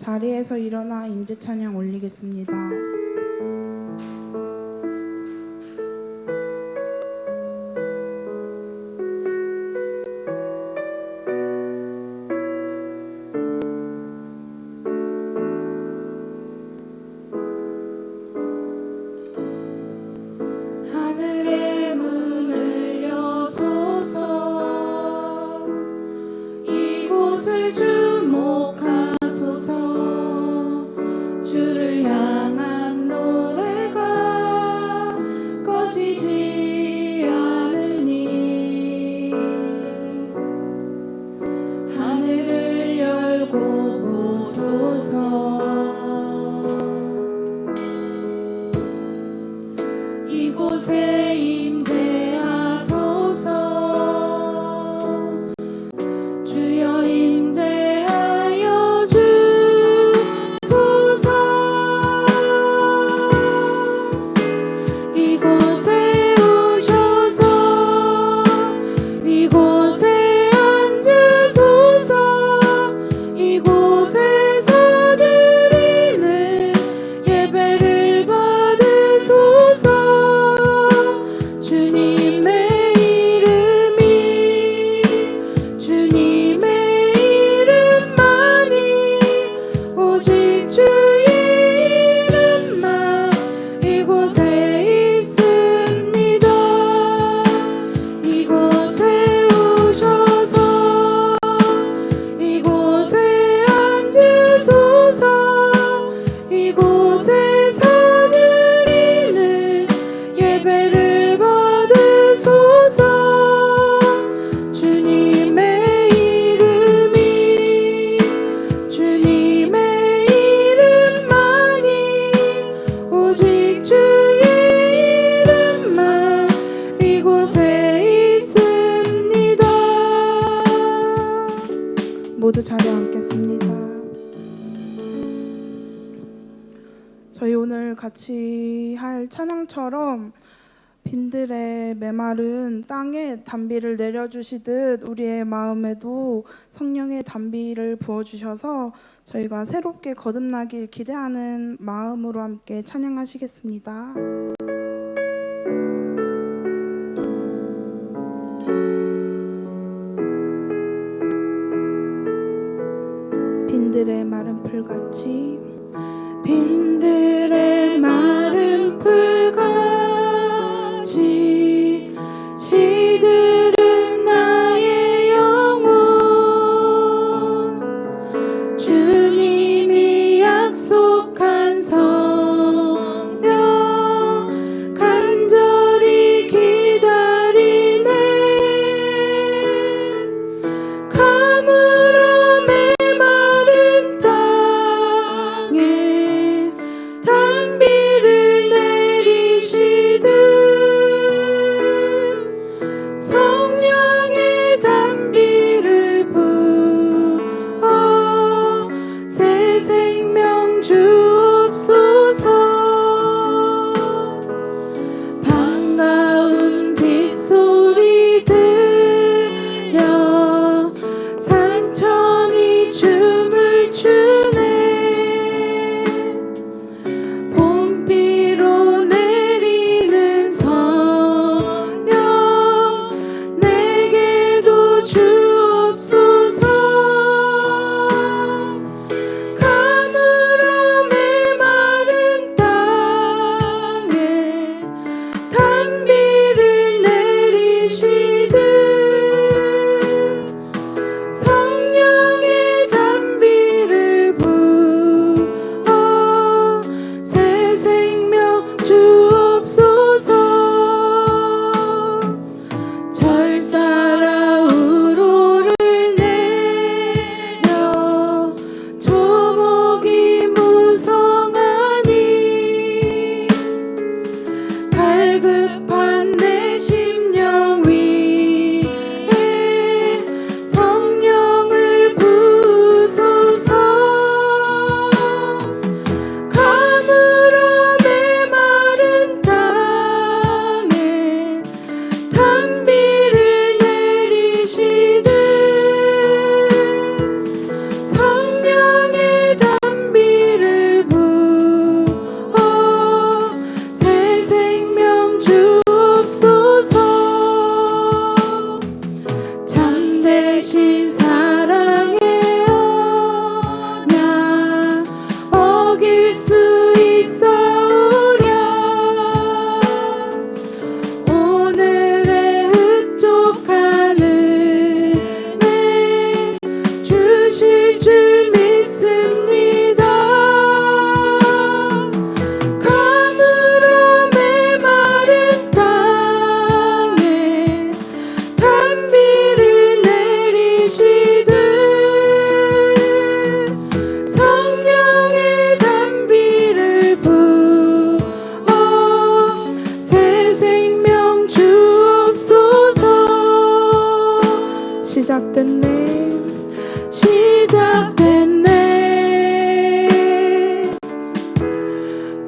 자리에서 일어나 임재 찬양 올리겠습니다. 하늘의 문을 여소서, 이곳을 주목하소서. 주를 향한 노래가 꺼지지 않으니, 하늘을 열고 보소서. 이곳에 임재하소서. 주여 임재하여 주소서. 이곳에 오셔서 이곳에 앉으소서. 이곳에서 드리는 예배를 받으소서. 주님의 이름이, 주님의 이름만이, 오직 주의 이름만 이곳에 있습니다. 이곳에 오셔서 이곳에 앉으소서. 이곳에서 드리는 예배를 받으소서. 주님의 이름이, 주님의 이름만이, 오직 주의 이름만 이곳에 있습니다. 모두 자리에 앉겠습니다. 저희 오늘 같이 할 찬양처럼 빈들의 메마른 땅에 단비를 내려주시듯 우리의 마음에도 성령의 단비를 부어주셔서 저희가 새롭게 거듭나길 기대하는 마음으로 함께 찬양하시겠습니다. 빈들의 마른 풀같이, 빈들의 마른 풀같이 시들은 나의 영혼. 주님이 약속한 성령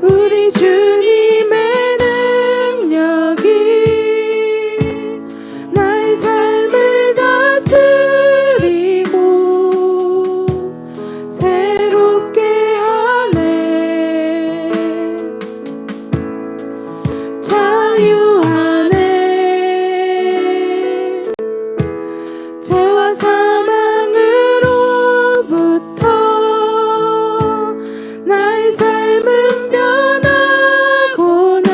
우리 주님의 능력이 나의 삶을 다스리고 새롭게 하네. 자유하네. 죄와 사망으로부터 나의 삶은 변하고나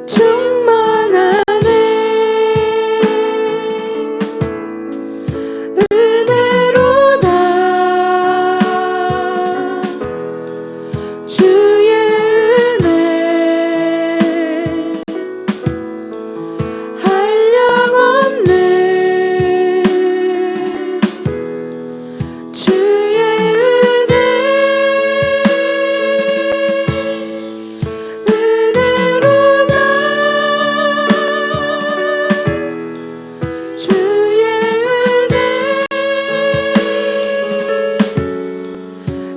충만하네. 은혜로다. 주의 은혜 한량없는 주의 은혜. 은혜로다. 주의 은혜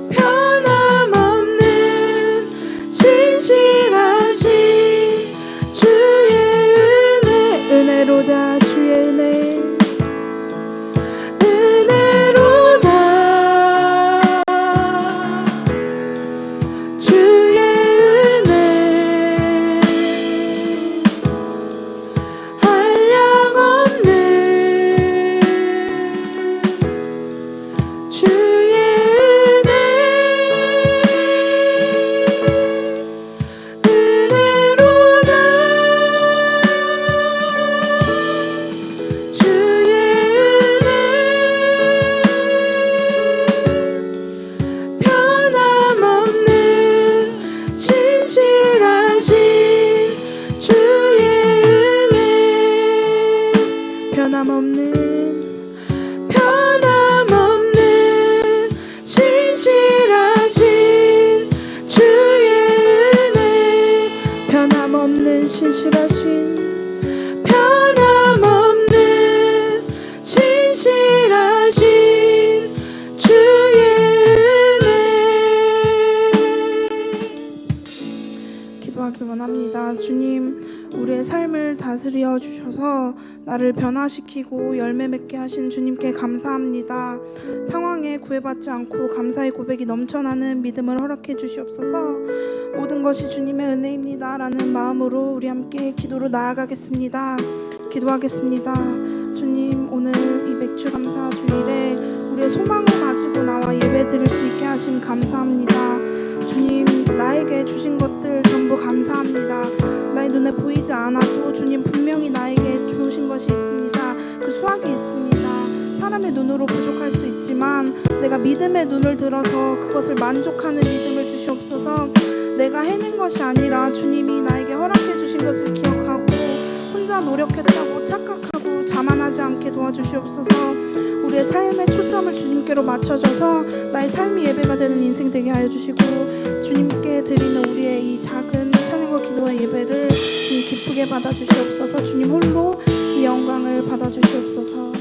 변함없는 신실하신 주의 은혜. 은혜로다. 주의 은혜. 은혜로다. 주의 은혜 한량없는 주의 은혜. 은혜로다. 주의 은혜 변함없는 신실하신 주의 은혜. 변함없는 신실하신 주의 은혜. 변함없는 신실하신 변함없는 신실하신 주의 은혜. 기도하기 원합니다. 주님, 우리의 삶을 다스려 주셔서 나를 변화시키고 열매 맺게 하신 주님께 감사합니다. 상황에 구애받지 않고 감사의 고백이 넘쳐나는 믿음을 허락해 주시옵소서. 모든 것이 주님의 은혜입니다 라는 마음으로 우리 함께 기도로 나아가겠습니다. 기도하겠습니다. 주님, 오늘 이 맥주 감사 주일에 우리의 소망을 가지고 나와 예배 드릴 수 있게 하심 감사합니다. 주님, 나에게 주신 것들 전부 감사합니다. 나의 눈에 보이지 않아도 주님 분명히 나에게 주신 것이 있습니다. 그 수확이 있습니다. 사람의 눈으로 부족할 수 있지만 내가 믿음의 눈을 들어서 그것을 만족하는 믿음을 주시옵소서. 내가 해낸 것이 아니라 주님이 나에게 허락해 주신 것을 기억하고 혼자 노력했다고 착각하고 자만하지 않게 도와주시옵소서. 우리의 삶의 초점을 주님께로 맞춰줘서 나의 삶이 예배가 되는 인생 되게 하여 주시고, 주님께 드리는 우리의 이 작은 찬양과 기도의 예배를 주님 기쁘게 받아주시옵소서. 주님 홀로 이 영광을 받아주시옵소서.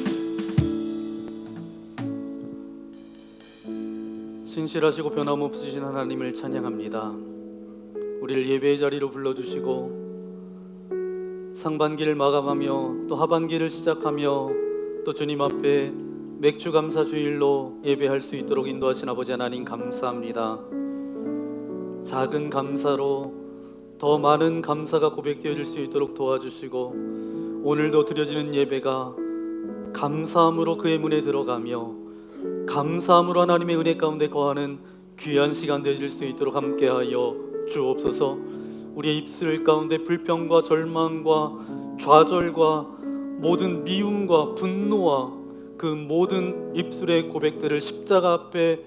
신실하시고 변함없으신 하나님을 찬양합니다. 우리를 예배의 자리로 불러주시고 상반기를 마감하며 또 하반기를 시작하며 또 주님 앞에 맥주 감사 주일로 예배할 수 있도록 인도하신 아버지 하나님 감사합니다. 작은 감사로 더 많은 감사가 고백되어질 수 있도록 도와주시고 오늘도 드려지는 예배가 감사함으로 그의 문에 들어가며 감사함으로 하나님의 은혜 가운데 거하는 귀한 시간 되어질 수 있도록 함께하여 주옵소서. 우리의 입술 가운데 불평과 절망과 좌절과 모든 미움과 분노와 그 모든 입술의 고백들을 십자가 앞에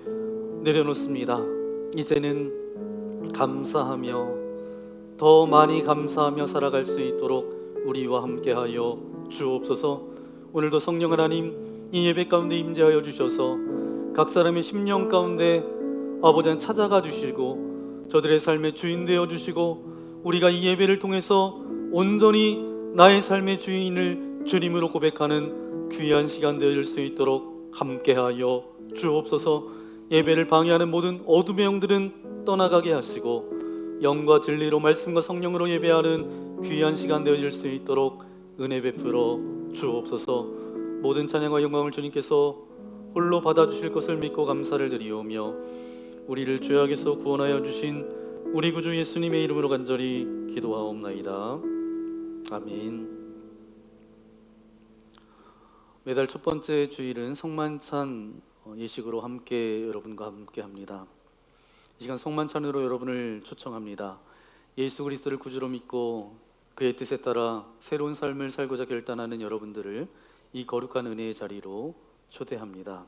내려놓습니다. 이제는 감사하며 더 많이 감사하며 살아갈 수 있도록 우리와 함께하여 주옵소서. 오늘도 성령 하나님 이 예배 가운데 임재하여 주셔서 각 사람의 심령 가운데 아버지 찾아가 주시고 저들의 삶의 주인 되어 주시고 우리가 이 예배를 통해서 온전히 나의 삶의 주인을 주님으로 고백하는 귀한 시간 되어질 수 있도록 함께하여 주옵소서. 예배를 방해하는 모든 어둠의 영들은 떠나가게 하시고 영과 진리로 말씀과 성령으로 예배하는 귀한 시간 되어질 수 있도록 은혜 베풀어 주옵소서. 모든 찬양과 영광을 주님께서 홀로 받아주실 것을 믿고 감사를 드리오며 우리를 죄악에서 구원하여 주신 우리 구주 예수님의 이름으로 간절히 기도하옵나이다. 아멘. 매달 첫 번째 주일은 성만찬 예식으로 함께 여러분과 함께 합니다. 이 시간 성만찬으로 여러분을 초청합니다. 예수 그리스도를 구주로 믿고 그의 뜻에 따라 새로운 삶을 살고자 결단하는 여러분들을 이 거룩한 은혜의 자리로 초대합니다.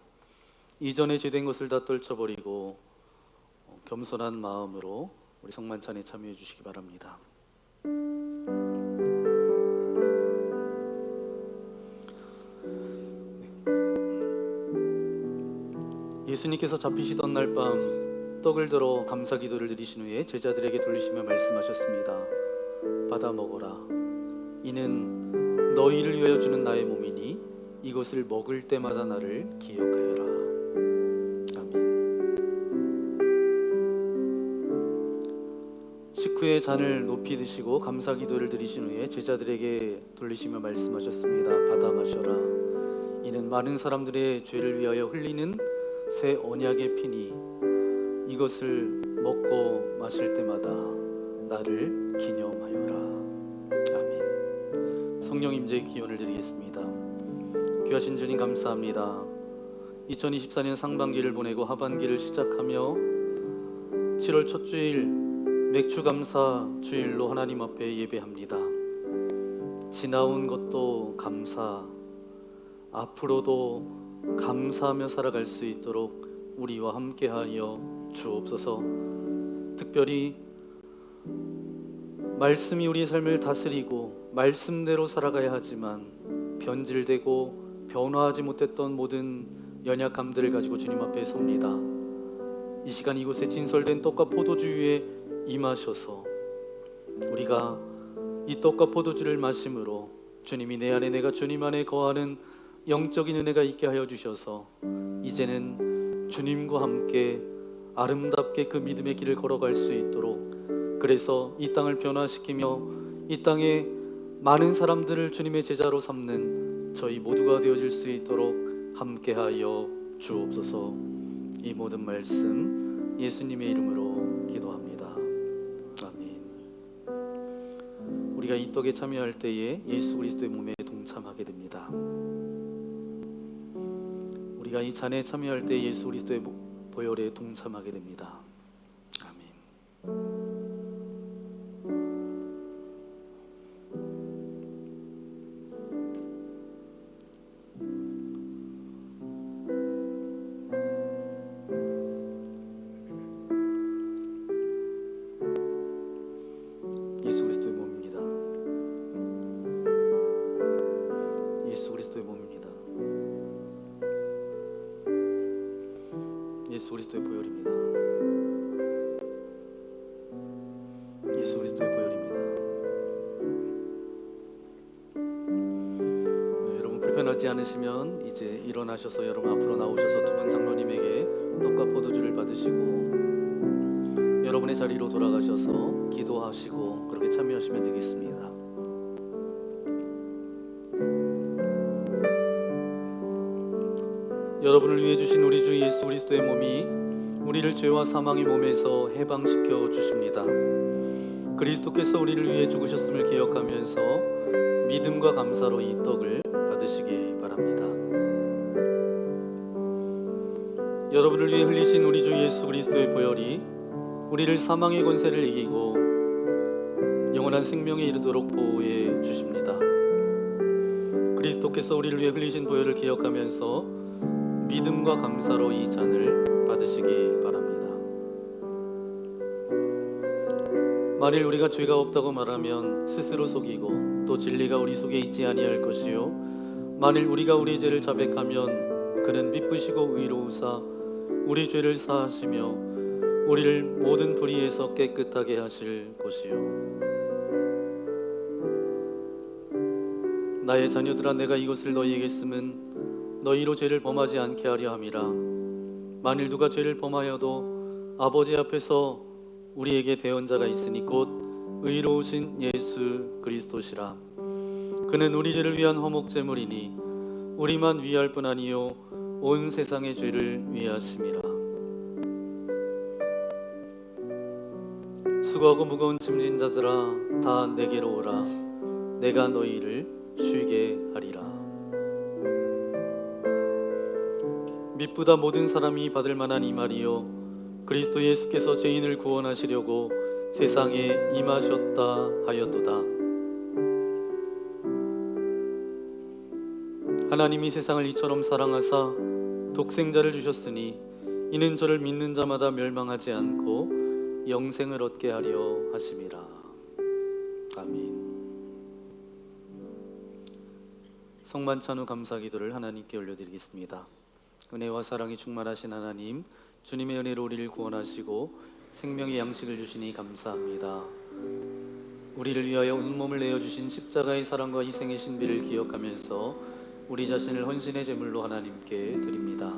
이전에 죄된 것을 다 떨쳐버리고 겸손한 마음으로 우리 성만찬에 참여해 주시기 바랍니다. 예수님께서 잡히시던 날 밤 떡을 들어 감사 기도를 드리신 후에 제자들에게 돌리시며 말씀하셨습니다. 받아 먹어라. 이는 너희를 위하여 주는 나의 몸이니 이것을 먹을 때마다 나를 기억하여라. 아멘. 식후에 잔을 높이 드시고 감사 기도를 드리신 후에 제자들에게 돌리시며 말씀하셨습니다. 받아 마셔라. 이는 많은 사람들의 죄를 위하여 흘리는 새 언약의 피니 이것을 먹고 마실 때마다 나를 기념하여라. 아멘. 성령 임재의 기원을 드리겠습니다. 귀하신 주님 감사합니다. 2024년 상반기를 보내고 하반기를 시작하며 7월 첫 주일 맥주 감사 주일로 하나님 앞에 예배합니다. 지나온 것도 감사, 앞으로도 감사하며 살아갈 수 있도록 우리와 함께하여 주옵소서. 특별히 말씀이 우리의 삶을 다스리고 말씀대로 살아가야 하지만 변질되고 변화하지 못했던 모든 연약함들을 가지고 주님 앞에 섭니다. 이 시간 이곳에 진설된 떡과 포도주 위에 임하셔서 우리가 이 떡과 포도주를 마심으로 주님이 내 안에 내가 주님 안에 거하는 영적인 은혜가 있게 하여 주셔서 이제는 주님과 함께 아름답게 그 믿음의 길을 걸어갈 수 있도록, 그래서 이 땅을 변화시키며 이 땅에 많은 사람들을 주님의 제자로 삼는 저희 모두가 되어질 수 있도록 함께하여 주옵소서. 이 모든 말씀 예수님의 이름으로 기도합니다. 아멘. 우리가 이 떡에 참여할 때에 예수 그리스도의 몸에 동참하게 됩니다. 우리가 이 잔에 참여할 때 예수 그리스도의 보혈에 동참하게 됩니다. 아멘. 예수 그리스도의 몸입니다. 예수 그리스도의 몸입니다. 예수 그리스도의 보혈입니다. 예수 그리스도의 보혈입니다. 여러분 불편하지 않으시면 이제 일어나셔서 여러분 앞으로 나오셔서 두 분 장로님에게 떡과 포도주를 받으시고 여러분의 자리로 돌아가셔서 기도하시고 그렇게 참여하시면 되겠습니다. 여러분을 위해 주신 우리 주 예수 그리스도의 몸이 우리를 죄와 사망의 몸에서 해방시켜 주십니다. 그리스도께서 우리를 위해 죽으셨음을 기억하면서 믿음과 감사로 이 떡을 받으시기 바랍니다. 여러분을 위해 흘리신 우리 주 예수 그리스도의 보혈이 우리를 사망의 권세를 이기고 영원한 생명에 이르도록 보호해 주십니다. 그리스도께서 우리를 위해 흘리신 보혈을 기억하면서 믿음과 감사로 이 잔을 받으시기 바랍니다. 만일 우리가 죄가 없다고 말하면 스스로 속이고 또 진리가 우리 속에 있지 아니할 것이요 만일 우리가 우리 죄를 자백하면 그는 미쁘시고 의로우사 우리 죄를 사하시며 우리를 모든 불의에서 깨끗하게 하실 것이요 나의 자녀들아 내가 이것을 너희에게 쓰면 너희로 죄를 범하지 않게 하려 함이라. 만일 누가 죄를 범하여도 아버지 앞에서 우리에게 대언자가 있으니 곧 의로우신 예수 그리스도시라. 그는 우리 죄를 위한 화목제물이니 우리만 위할 뿐 아니요 온 세상의 죄를 위하심이라. 수고하고 무거운 짐진 자들아 다 내게로 오라. 내가 너희를 쉬게 하리라. 믿보다 모든 사람이 받을 만한 이 말이요 그리스도 예수께서 죄인을 구원하시려고 세상에 임하셨다 하였도다. 하나님이 세상을 이처럼 사랑하사 독생자를 주셨으니 이는 저를 믿는 자마다 멸망하지 않고 영생을 얻게 하려 하심이라. 아멘. 성만찬 후 감사기도를 하나님께 올려드리겠습니다. 은혜와 사랑이 충만하신 하나님, 주님의 은혜로 우리를 구원하시고 생명의 양식을 주시니 감사합니다. 우리를 위하여 온몸을 내어주신 십자가의 사랑과 희생의 신비를 기억하면서 우리 자신을 헌신의 제물로 하나님께 드립니다.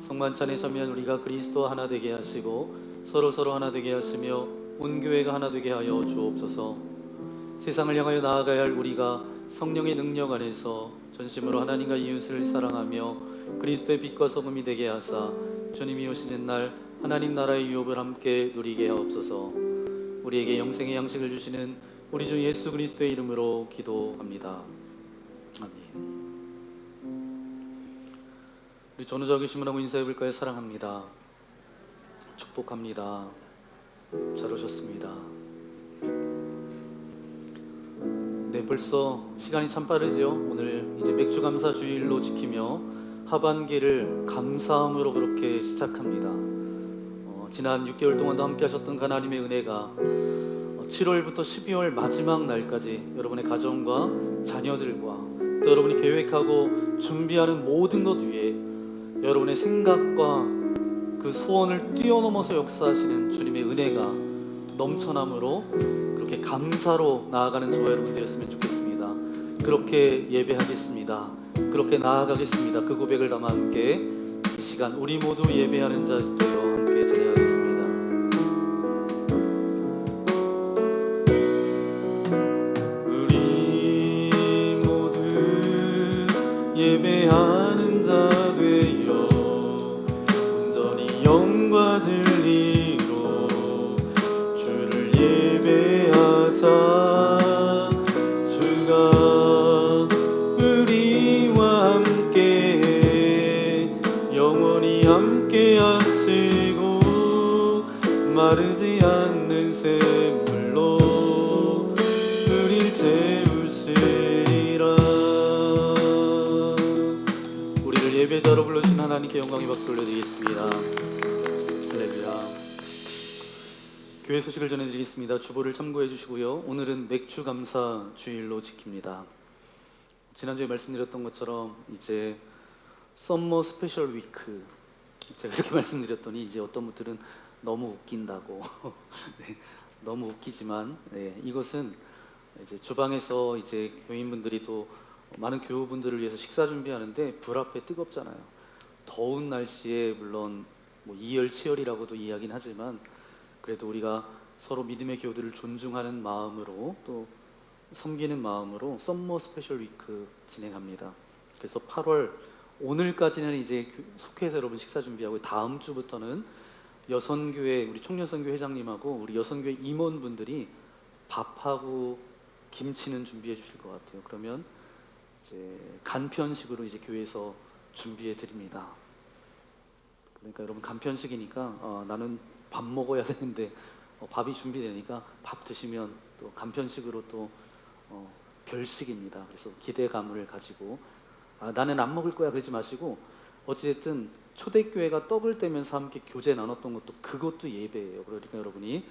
성만찬에 참여한 우리가 그리스도와 하나 되게 하시고 서로 하나 되게 하시며 온 교회가 하나 되게 하여 주옵소서. 세상을 향하여 나아가야 할 우리가 성령의 능력 안에서 전심으로 하나님과 이웃을 사랑하며 그리스도의 빛과 소금이 되게 하사 주님이 오시는 날 하나님 나라의 유업을 함께 누리게 하옵소서. 우리에게 영생의 양식을 주시는 우리 주 예수 그리스도의 이름으로 기도합니다. 아멘. 우리 전우자 계시문하고 인사해볼까요? 사랑합니다. 축복합니다. 잘 오셨습니다. 네, 벌써 시간이 참 빠르지요. 오늘 이제 맥주감사 주일로 지키며 하반기를 감사함으로 그렇게 시작합니다. 지난 6개월 동안도 함께 하셨던 하나님의 은혜가 7월부터 12월 마지막 날까지 여러분의 가정과 자녀들과 또 여러분이 계획하고 준비하는 모든 것 위에 여러분의 생각과 그 소원을 뛰어넘어서 역사하시는 주님의 은혜가 넘쳐남으로 그렇게 감사로 나아가는 저와 여러분 되었으면 좋겠습니다. 그렇게 예배하겠습니다. 그렇게 나아가겠습니다. 그 고백을 담아 함께 이 시간 우리 모두 예배하는 자 되어 함께 찬양하겠습니다. 우리 모두 예배하는 자 되어 온전히 영과 진리로 주를 예배하자. 마르지 않는 샘물로 우릴 채우시리라. 우리를 예배자로 불러주신 하나님께 영광의 박수 올려드리겠습니다. 할렐루야. 교회 소식을 전해드리겠습니다. 주보를 참고해 주시고요. 오늘은 맥주감사 주일로 지킵니다. 지난주에 말씀드렸던 것처럼 이제 썸머 스페셜 위크, 제가 이렇게 말씀드렸더니 이제 어떤 분들은 너무 웃긴다고 네, 너무 웃기지만 이것은 이제 주방에서 이제 교인분들이 또 많은 교우분들을 위해서 식사 준비하는데 불 앞에 뜨겁잖아요. 더운 날씨에 물론 뭐 이열치열이라고도 이야기는 하지만 그래도 우리가 서로 믿음의 교우들을 존중하는 마음으로 또 섬기는 마음으로 썸머 스페셜 위크 진행합니다. 그래서 8월 오늘까지는 이제 속회에서 여러분 식사 준비하고 다음 주부터는 여선교회 우리 총여선교 회장님하고 우리 여선교회 임원분들이 밥하고 김치는 준비해 주실 것 같아요. 그러면 이제 간편식으로 이제 교회에서 준비해 드립니다. 그러니까 여러분 간편식이니까 나는 밥 먹어야 되는데 밥이 준비되니까 밥 드시면 또 간편식으로 또 별식입니다. 그래서 기대감을 가지고 나는 안 먹을 거야 그러지 마시고 어찌됐든 초대교회가 떡을 떼면서 함께 교제 나눴던 것도 그것도 예배예요. 그러니까 여러분이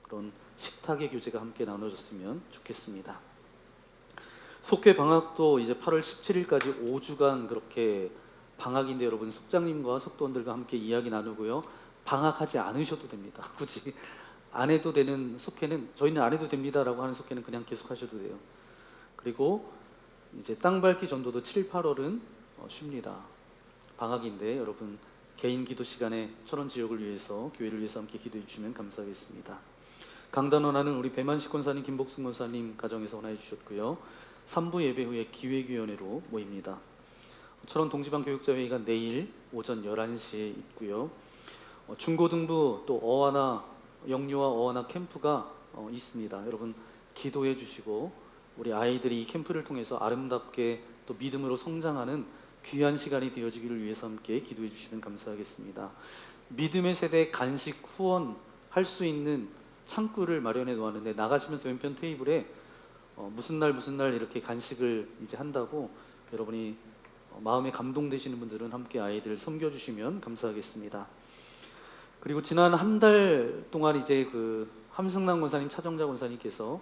그런 식탁의 교제가 함께 나눠졌으면 좋겠습니다. 속회 방학도 이제 8월 17일까지 5주간 그렇게 방학인데 여러분 속장님과 속도원들과 함께 이야기 나누고요. 방학하지 않으셔도 됩니다. 굳이 안 해도 되는 속회는 저희는 안 해도 됩니다라고 하는 속회는 그냥 계속 하셔도 돼요. 그리고 이제 땅 밟기 전도도 7, 8월은 쉽니다. 방학인데 여러분 개인 기도 시간에 철원 지역을 위해서, 교회를 위해서 함께 기도해 주시면 감사하겠습니다. 강단 원하는 우리 배만식 권사님, 김복승 권사님 가정에서 원하여 주셨고요. 3부 예배 후에 기획위원회로 모입니다. 철원 동지방 교육자회의가 내일 오전 11시에 있고요. 중고등부 또 어하나 영유아 어하나 캠프가 있습니다. 여러분 기도해 주시고 우리 아이들이 이 캠프를 통해서 아름답게 또 믿음으로 성장하는 귀한 시간이 되어지기를 위해서 함께 기도해 주시면 감사하겠습니다. 믿음의 세대 간식 후원할 수 있는 창구를 마련해 놓았는데 나가시면서 왼편 테이블에 무슨 날 이렇게 간식을 이제 한다고 여러분이 마음에 감동되시는 분들은 함께 아이들 섬겨주시면 감사하겠습니다. 그리고 지난 한 달 동안 이제 그 함승남 권사님, 차정자 권사님께서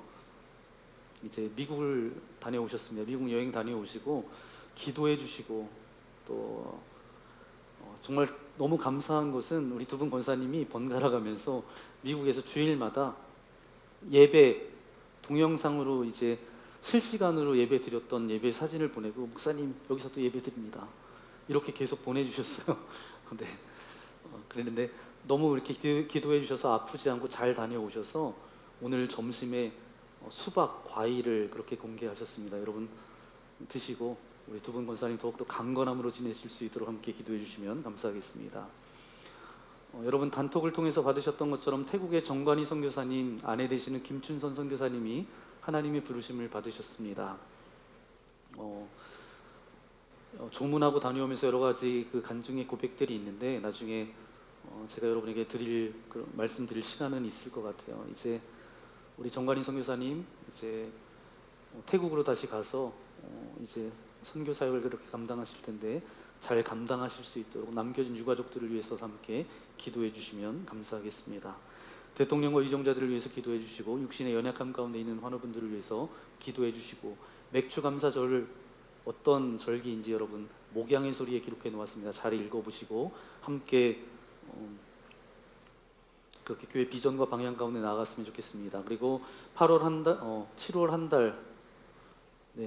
이제 미국을 다녀오셨습니다. 미국 여행 다녀오시고 기도해 주시고 또 정말 너무 감사한 것은 우리 두 분 권사님이 번갈아 가면서 미국에서 주일마다 예배 동영상으로 이제 실시간으로 예배 드렸던 예배 사진을 보내고 목사님 여기서 또 예배 드립니다 이렇게 계속 보내주셨어요. 근데 그랬는데 너무 이렇게 기도해 주셔서 아프지 않고 잘 다녀오셔서 오늘 점심에 수박, 과일을 그렇게 공개하셨습니다. 여러분 드시고 우리 두 분 권사님 더욱더 강건함으로 지내실 수 있도록 함께 기도해 주시면 감사하겠습니다. 여러분 단톡을 통해서 받으셨던 것처럼 태국의 정관희 선교사님 아내 되시는 김춘선 선교사님이 하나님의 부르심을 받으셨습니다. 조문하고 다녀오면서 여러 가지 그 간증의 고백들이 있는데 나중에 제가 여러분에게 말씀드릴 시간은 있을 것 같아요. 이제 우리 정관희 선교사님 이제 태국으로 다시 가서 이제 선교 사역을 그렇게 감당하실 텐데 잘 감당하실 수 있도록 남겨진 유가족들을 위해서 함께 기도해 주시면 감사하겠습니다. 대통령과 의정자들을 위해서 기도해 주시고 육신의 연약함 가운데 있는 환우분들을 위해서 기도해 주시고 맥주 감사절 어떤 절기인지 여러분 목양의 소리에 기록해 놓았습니다. 잘 읽어보시고 함께 그렇게 교회 비전과 방향 가운데 나아갔으면 좋겠습니다. 그리고 7월 한 달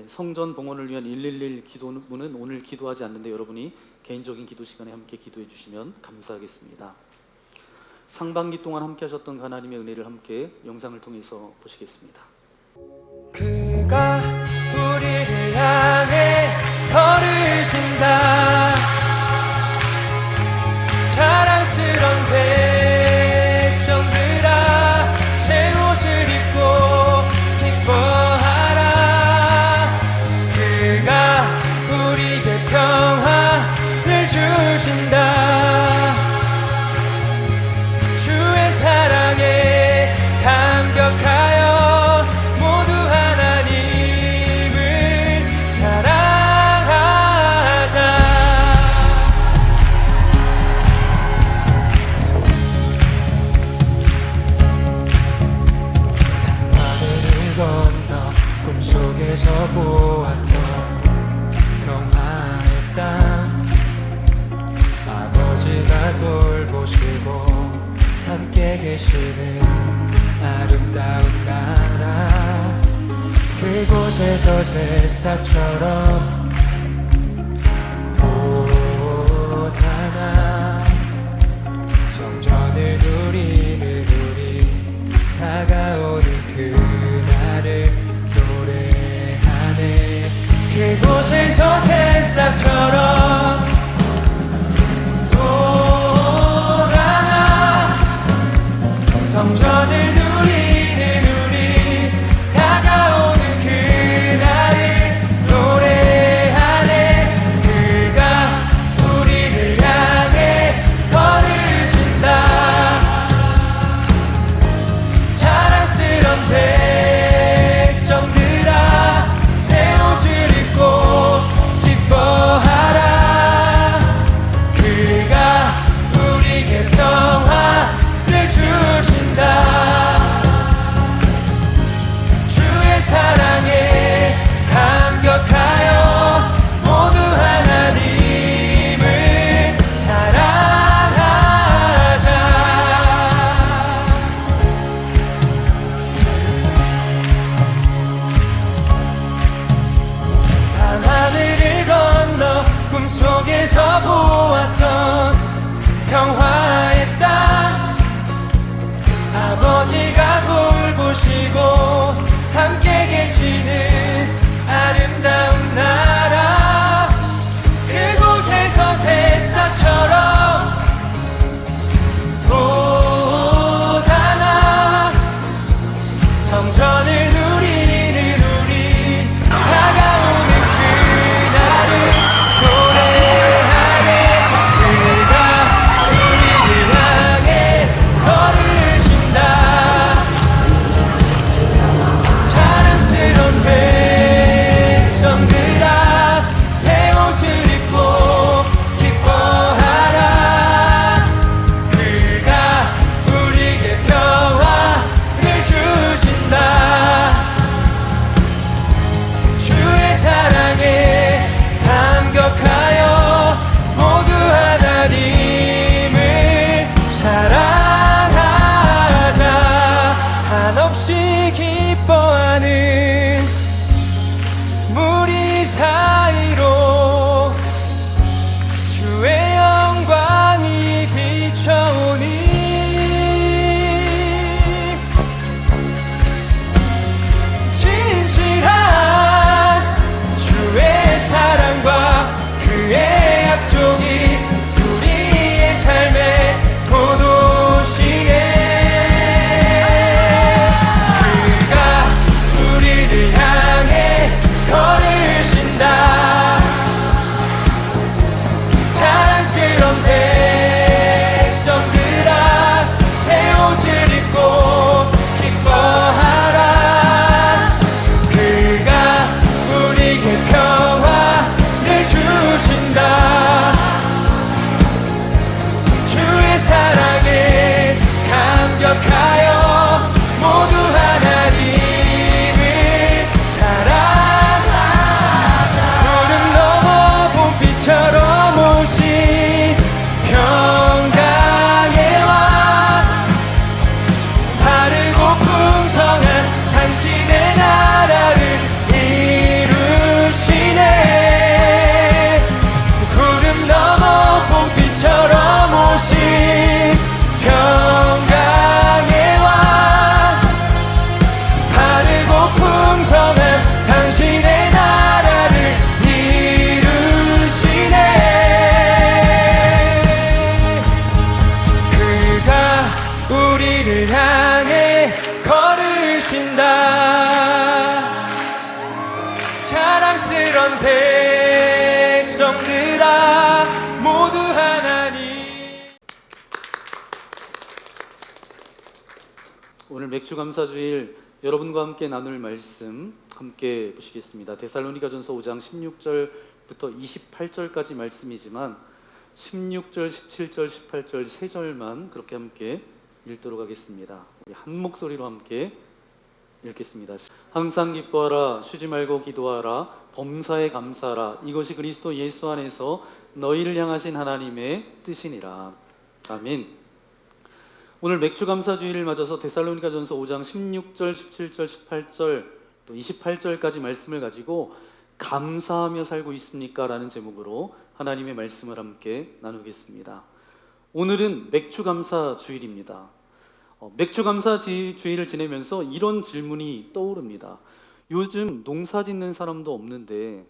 성전 봉헌을 위한 111 기도문은 오늘 기도하지 않는데 여러분이 개인적인 기도 시간에 함께 기도해 주시면 감사하겠습니다. 상반기 동안 함께 하셨던 하나님의 은혜를 함께 영상을 통해서 보시겠습니다. 그가 우리를 향해 걸으신다. 자랑스런 백성들아 새 옷을 입고 기뻐하라. 그가 우리에게 평화를 주신다. 주의 사랑에 감격하여 모두 하나님을 사랑하자. 하늘을 건너 꿈속에서 보았던 평화의 땅, 아버지가 돌보시고 함께 계시는 아름다운 나라. 그곳에서 새싹처럼 돋아나 성전을 누리는 우리 다가오는 그날을 노래하네. 그곳에서 새싹처럼 성전을 누리는 우리 다가오는 그날을 노래하네. 그가 우리를 향해 걸으신다. 자랑스런 백성들아 새 옷을 입고 기뻐하라. 그가 우리에게 평화를 주신다. 모시고 함께 계시는 아름다운 나라 그곳에서 새싹처럼 돋아나 성전을 누리는 우리 다가오는 그날을 노래하네 그가 우리를 향해 걸으신다 자랑스러운 백성들아 새 옷을 입고 기뻐하라 그가 우리에게 평화를 주신다 주의 사랑에 감격하여 모두 하나님을 사랑하자 한없이 기뻐하는 무리 사이로 주의 영광이 비춰오니 진실한 주의 사랑과 그의 약속이 우리의 삶의 포도씨에 그가 우리를 향해 걸으신다 자랑스러운 백성들아 새 옷을 입고 기뻐하라 그가 우리에게 평화를 주신다 주의 사랑에 감격하여 모두 하나님을 사랑하자 구름 넘어 봄비처럼 오신 평강의 왕 바르고 풍성한 당신의 나라를 이루시네 구름 넘어 봄비처럼 오신 평강의 왕 바르고 풍성한 당신의 나라를 이루시네 그가 우리를 향해 걸으신다 자랑스런 백성들아 모두 하나님 오늘 맥주 감사주일 여러분과 함께 나눌 말씀 함께 보시겠습니다. 데살로니가전서 5장 16절부터 28절까지 말씀이지만 16절, 17절, 18절 세 절만 그렇게 함께 읽도록 하겠습니다. 우리 한 목소리로 함께 읽겠습니다. 항상 기뻐하라, 쉬지 말고 기도하라, 범사에 감사하라. 이것이 그리스도 예수 안에서 너희를 향하신 하나님의 뜻이니라. 아멘. 오늘 맥주 감사주일을 맞아서 데살로니가전서 5장 16절, 17절, 18절 또 28절까지 말씀을 가지고 감사하며 살고 있습니까? 라는 제목으로 하나님의 말씀을 함께 나누겠습니다. 오늘은 맥주 감사주일입니다. 맥주 감사주일을 지내면서 이런 질문이 떠오릅니다. 요즘 농사 짓는 사람도 없는데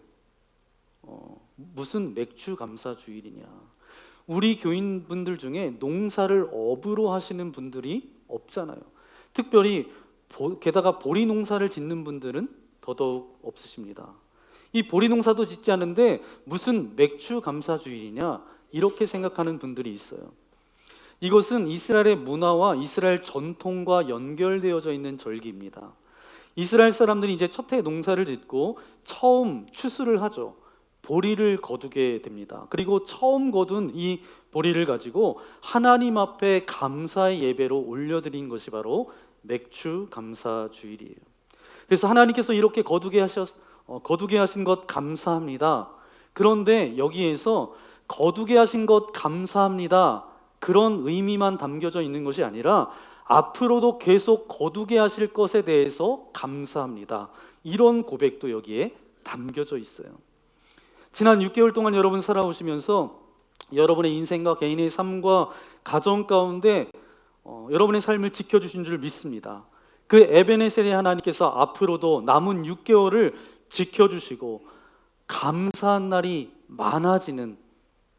무슨 맥주 감사주일이냐? 우리 교인분들 중에 농사를 업으로 하시는 분들이 없잖아요. 특별히 게다가 보리 농사를 짓는 분들은 더더욱 없으십니다. 이 보리 농사도 짓지 않는데 무슨 맥주 감사주일이냐 이렇게 생각하는 분들이 있어요. 이것은 이스라엘의 문화와 이스라엘 전통과 연결되어져 있는 절기입니다. 이스라엘 사람들이 이제 첫 해 농사를 짓고 처음 추수를 하죠. 보리를 거두게 됩니다. 그리고 처음 거둔 이 보리를 가지고 하나님 앞에 감사의 예배로 올려드린 것이 바로 맥주 감사주일이에요. 그래서 하나님께서 이렇게 거두게 하신 것 감사합니다. 그런데 여기에서 거두게 하신 것 감사합니다. 그런 의미만 담겨져 있는 것이 아니라 앞으로도 계속 거두게 하실 것에 대해서 감사합니다. 이런 고백도 여기에 담겨져 있어요. 지난 6개월 동안 여러분 살아오시면서 여러분의 인생과 개인의 삶과 가정 가운데 여러분의 삶을 지켜주신 줄 믿습니다. 그 에베네셀의 하나님께서 앞으로도 남은 6개월을 지켜주시고 감사한 날이 많아지는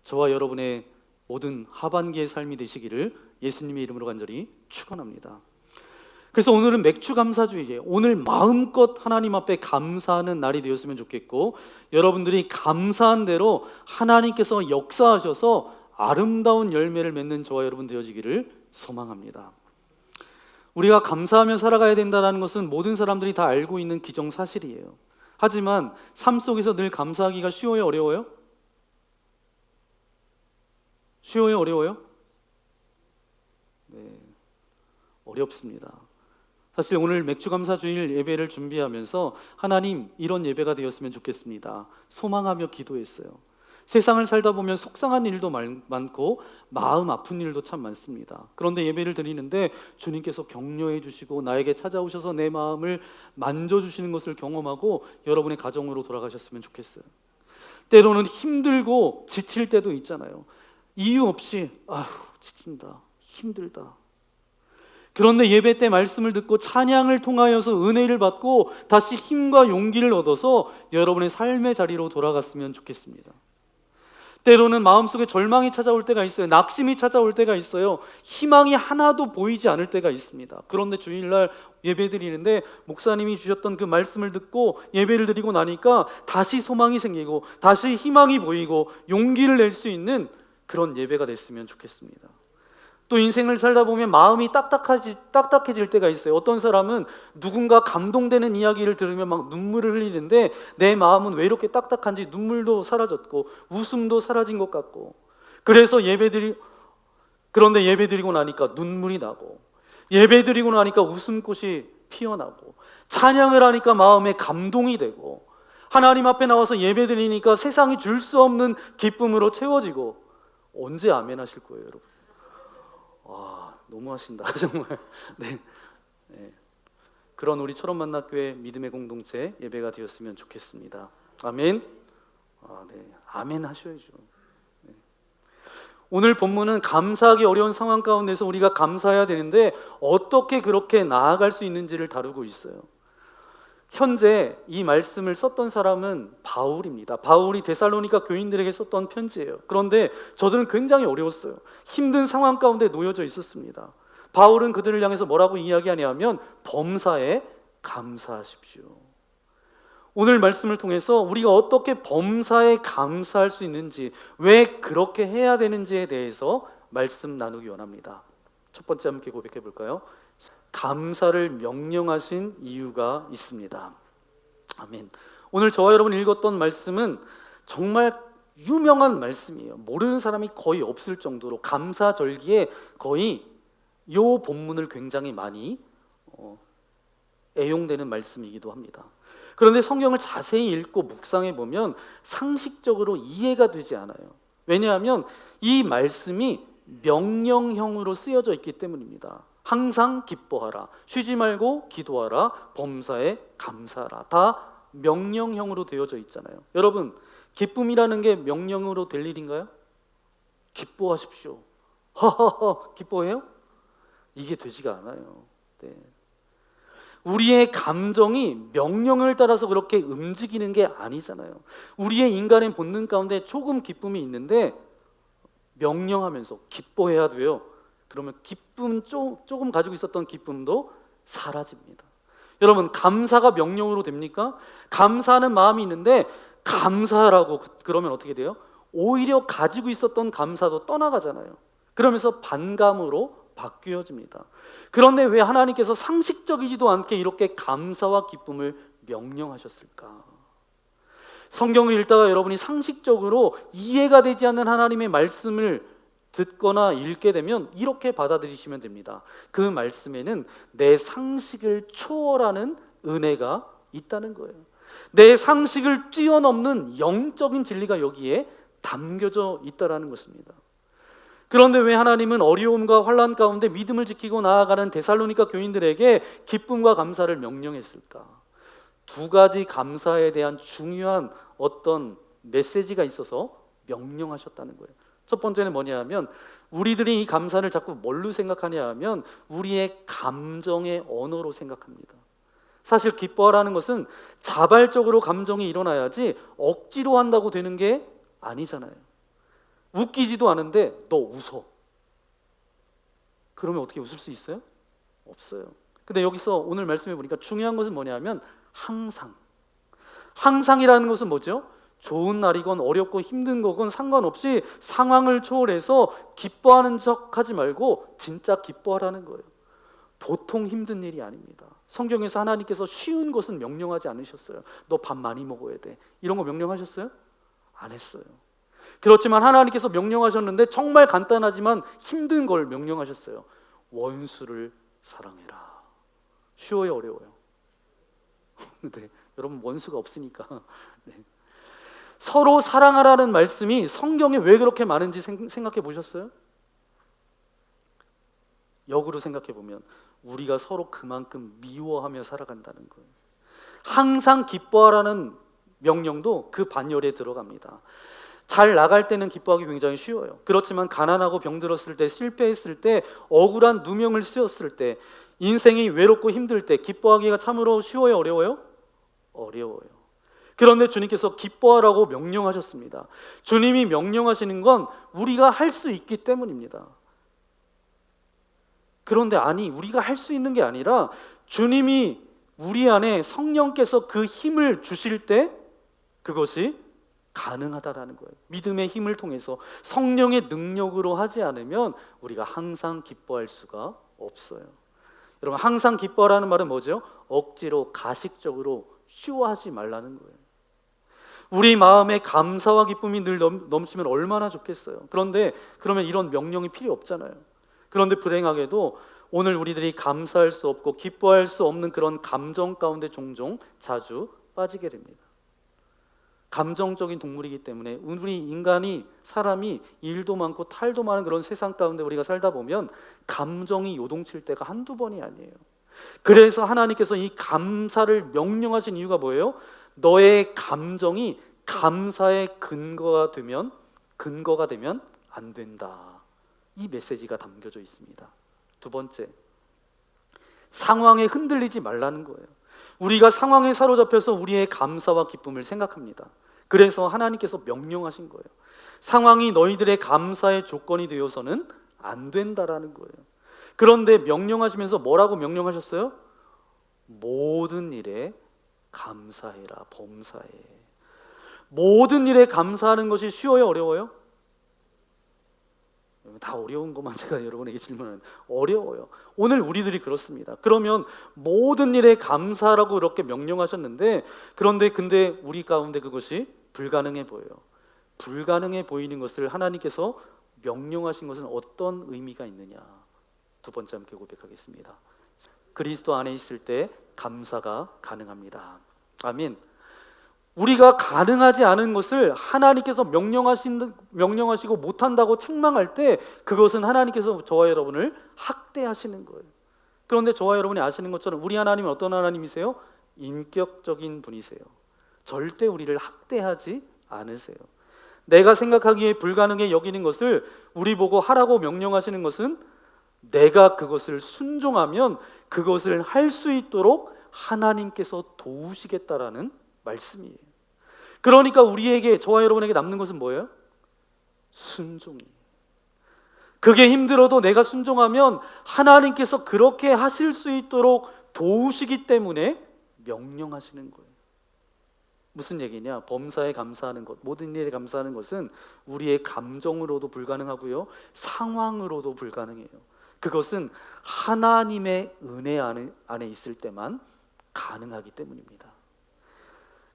저와 여러분의 모든 하반기의 삶이 되시기를 예수님의 이름으로 간절히 축원합니다. 그래서 오늘은 맥주 감사주일이에요. 오늘 마음껏 하나님 앞에 감사하는 날이 되었으면 좋겠고, 여러분들이 감사한 대로 하나님께서 역사하셔서 아름다운 열매를 맺는 저와 여러분 되어지기를 소망합니다. 우리가 감사하며 살아가야 된다는 것은 모든 사람들이 다 알고 있는 기정사실이에요. 하지만 삶 속에서 늘 감사하기가 쉬워요, 어려워요? 쉬워요, 어려워요? 네, 어렵습니다. 사실 오늘 맥주감사주일 예배를 준비하면서 하나님, 이런 예배가 되었으면 좋겠습니다, 소망하며 기도했어요. 세상을 살다 보면 속상한 일도 많고 마음 아픈 일도 참 많습니다. 그런데 예배를 드리는데 주님께서 격려해 주시고 나에게 찾아오셔서 내 마음을 만져주시는 것을 경험하고 여러분의 가정으로 돌아가셨으면 좋겠어요. 때로는 힘들고 지칠 때도 있잖아요. 이유 없이 지친다, 힘들다. 그런데 예배 때 말씀을 듣고 찬양을 통하여서 은혜를 받고 다시 힘과 용기를 얻어서 여러분의 삶의 자리로 돌아갔으면 좋겠습니다. 때로는 마음속에 절망이 찾아올 때가 있어요. 낙심이 찾아올 때가 있어요. 희망이 하나도 보이지 않을 때가 있습니다. 그런데 주일날 예배 드리는데 목사님이 주셨던 그 말씀을 듣고 예배를 드리고 나니까 다시 소망이 생기고 다시 희망이 보이고 용기를 낼 수 있는 그런 예배가 됐으면 좋겠습니다. 또 인생을 살다 보면 마음이 딱딱해질 때가 있어요. 어떤 사람은 누군가 감동되는 이야기를 들으면 막 눈물을 흘리는데 내 마음은 왜 이렇게 딱딱한지 눈물도 사라졌고 웃음도 사라진 것 같고, 그래서 그런데 예배드리고 나니까 눈물이 나고 예배드리고 나니까 웃음꽃이 피어나고 찬양을 하니까 마음에 감동이 되고 하나님 앞에 나와서 예배드리니까 세상이 줄 수 없는 기쁨으로 채워지고. 언제 아멘 하실 거예요, 여러분? 와, 너무하신다 정말. 네. 그런 우리 철원만나교회 믿음의 공동체 예배가 되었으면 좋겠습니다. 아멘. 네. 아멘 하셔야죠. 네. 오늘 본문은 감사하기 어려운 상황 가운데서 우리가 감사해야 되는데 어떻게 그렇게 나아갈 수 있는지를 다루고 있어요. 현재 이 말씀을 썼던 사람은 바울입니다. 바울이 데살로니가 교인들에게 썼던 편지예요. 그런데 저들은 굉장히 어려웠어요. 힘든 상황 가운데 놓여져 있었습니다. 바울은 그들을 향해서 뭐라고 이야기하냐면 범사에 감사하십시오. 오늘 말씀을 통해서 우리가 어떻게 범사에 감사할 수 있는지, 왜 그렇게 해야 되는지에 대해서 말씀 나누기 원합니다. 첫 번째 함께 고백해 볼까요? 감사를 명령하신 이유가 있습니다. 아멘. 오늘 저와 여러분 읽었던 말씀은 정말 유명한 말씀이에요. 모르는 사람이 거의 없을 정도로 감사절기에 거의 이 본문을 굉장히 많이 애용되는 말씀이기도 합니다. 그런데 성경을 자세히 읽고 묵상해 보면 상식적으로 이해가 되지 않아요. 왜냐하면 이 말씀이 명령형으로 쓰여져 있기 때문입니다. 항상 기뻐하라, 쉬지 말고 기도하라, 범사에 감사하라. 다 명령형으로 되어져 있잖아요. 여러분, 기쁨이라는 게 명령으로 될 일인가요? 기뻐하십시오. 허허허, 기뻐해요? 이게 되지가 않아요. 네. 우리의 감정이 명령을 따라서 그렇게 움직이는 게 아니잖아요. 우리의 인간의 본능 가운데 조금 기쁨이 있는데 명령하면서 기뻐해야 돼요. 그러면 기쁨 조금 가지고 있었던 기쁨도 사라집니다. 여러분, 감사가 명령으로 됩니까? 감사하는 마음이 있는데 감사하라고 그러면 어떻게 돼요? 오히려 가지고 있었던 감사도 떠나가잖아요. 그러면서 반감으로 바뀌어집니다. 그런데 왜 하나님께서 상식적이지도 않게 이렇게 감사와 기쁨을 명령하셨을까? 성경을 읽다가 여러분이 상식적으로 이해가 되지 않는 하나님의 말씀을 듣거나 읽게 되면 이렇게 받아들이시면 됩니다. 그 말씀에는 내 상식을 초월하는 은혜가 있다는 거예요. 내 상식을 뛰어넘는 영적인 진리가 여기에 담겨져 있다는 것입니다. 그런데 왜 하나님은 어려움과 환난 가운데 믿음을 지키고 나아가는 데살로니가 교인들에게 기쁨과 감사를 명령했을까? 두 가지 감사에 대한 중요한 어떤 메시지가 있어서 명령하셨다는 거예요. 첫 번째는 뭐냐 하면 우리들이 이 감사를 자꾸 뭘로 생각하냐 하면 우리의 감정의 언어로 생각합니다. 사실 기뻐하라는 것은 자발적으로 감정이 일어나야지 억지로 한다고 되는 게 아니잖아요. 웃기지도 않은데 너 웃어. 그러면 어떻게 웃을 수 있어요? 없어요. 근데 여기서 오늘 말씀해 보니까 중요한 것은 뭐냐면 항상. 항상이라는 것은 뭐죠? 좋은 날이건 어렵고 힘든 거건 상관없이 상황을 초월해서 기뻐하는 척 하지 말고 진짜 기뻐하라는 거예요. 보통 힘든 일이 아닙니다. 성경에서 하나님께서 쉬운 것은 명령하지 않으셨어요. 너 밥 많이 먹어야 돼. 이런 거 명령하셨어요? 안 했어요. 그렇지만 하나님께서 명령하셨는데 정말 간단하지만 힘든 걸 명령하셨어요. 원수를 사랑해라. 쉬워요, 어려워요? 네, 여러분 원수가 없으니까. 네. 서로 사랑하라는 말씀이 성경에 왜 그렇게 많은지 생각해 보셨어요? 역으로 생각해 보면 우리가 서로 그만큼 미워하며 살아간다는 거예요. 항상 기뻐하라는 명령도 그 반열에 들어갑니다. 잘 나갈 때는 기뻐하기 굉장히 쉬워요. 그렇지만 가난하고 병들었을 때, 실패했을 때, 억울한 누명을 씌웠을 때, 인생이 외롭고 힘들 때 기뻐하기가 참으로 쉬워요, 어려워요? 어려워요. 그런데 주님께서 기뻐하라고 명령하셨습니다. 주님이 명령하시는 건 우리가 할 수 있기 때문입니다. 그런데 우리가 할 수 있는 게 아니라 주님이 우리 안에 성령께서 그 힘을 주실 때 그것이 가능하다라는 거예요. 믿음의 힘을 통해서 성령의 능력으로 하지 않으면 우리가 항상 기뻐할 수가 없어요. 여러분, 항상 기뻐하라는 말은 뭐죠? 억지로 가식적으로 쉬워하지 말라는 거예요. 우리 마음에 감사와 기쁨이 늘 넘치면 얼마나 좋겠어요. 그런데 그러면 이런 명령이 필요 없잖아요. 그런데 불행하게도 오늘 우리들이 감사할 수 없고 기뻐할 수 없는 그런 감정 가운데 종종 자주 빠지게 됩니다. 감정적인 동물이기 때문에 우리 인간이 사람이 일도 많고 탈도 많은 그런 세상 가운데 우리가 살다 보면 감정이 요동칠 때가 한두 번이 아니에요. 그래서 하나님께서 이 감사를 명령하신 이유가 뭐예요? 너의 감정이 감사의 근거가 되면 안 된다. 이 메시지가 담겨져 있습니다. 두 번째, 상황에 흔들리지 말라는 거예요. 우리가 상황에 사로잡혀서 우리의 감사와 기쁨을 생각합니다. 그래서 하나님께서 명령하신 거예요. 상황이 너희들의 감사의 조건이 되어서는 안 된다라는 거예요. 그런데 명령하시면서 뭐라고 명령하셨어요? 모든 일에 감사해라, 범사해. 모든 일에 감사하는 것이 쉬워요, 어려워요? 다 어려운 것만 제가 여러분에게 질문하는 어려워요. 오늘 우리들이 그렇습니다. 그러면 모든 일에 감사라고 이렇게 명령하셨는데 근데 우리 가운데 그것이 불가능해 보여요. 불가능해 보이는 것을 하나님께서 명령하신 것은 어떤 의미가 있느냐? 두 번째 함께 고백하겠습니다. 그리스도 안에 있을 때 감사가 가능합니다. 아멘. 우리가 가능하지 않은 것을 하나님께서 명령하시고 못한다고 책망할 때 그것은 하나님께서 저와 여러분을 학대하시는 거예요. 그런데 저와 여러분이 아시는 것처럼 우리 하나님은 어떤 하나님이세요? 인격적인 분이세요. 절대 우리를 학대하지 않으세요. 내가 생각하기에 불가능해 여기는 것을 우리 보고 하라고 명령하시는 것은 내가 그것을 순종하면 그것을 할 수 있도록 하나님께서 도우시겠다라는 말씀이에요. 그러니까 우리에게, 저와 여러분에게 남는 것은 뭐예요? 순종이에요. 그게 힘들어도 내가 순종하면 하나님께서 그렇게 하실 수 있도록 도우시기 때문에 명령하시는 거예요. 무슨 얘기냐? 범사에 감사하는 것, 모든 일에 감사하는 것은 우리의 감정으로도 불가능하고요, 상황으로도 불가능해요. 그것은 하나님의 은혜 안에 있을 때만 가능하기 때문입니다.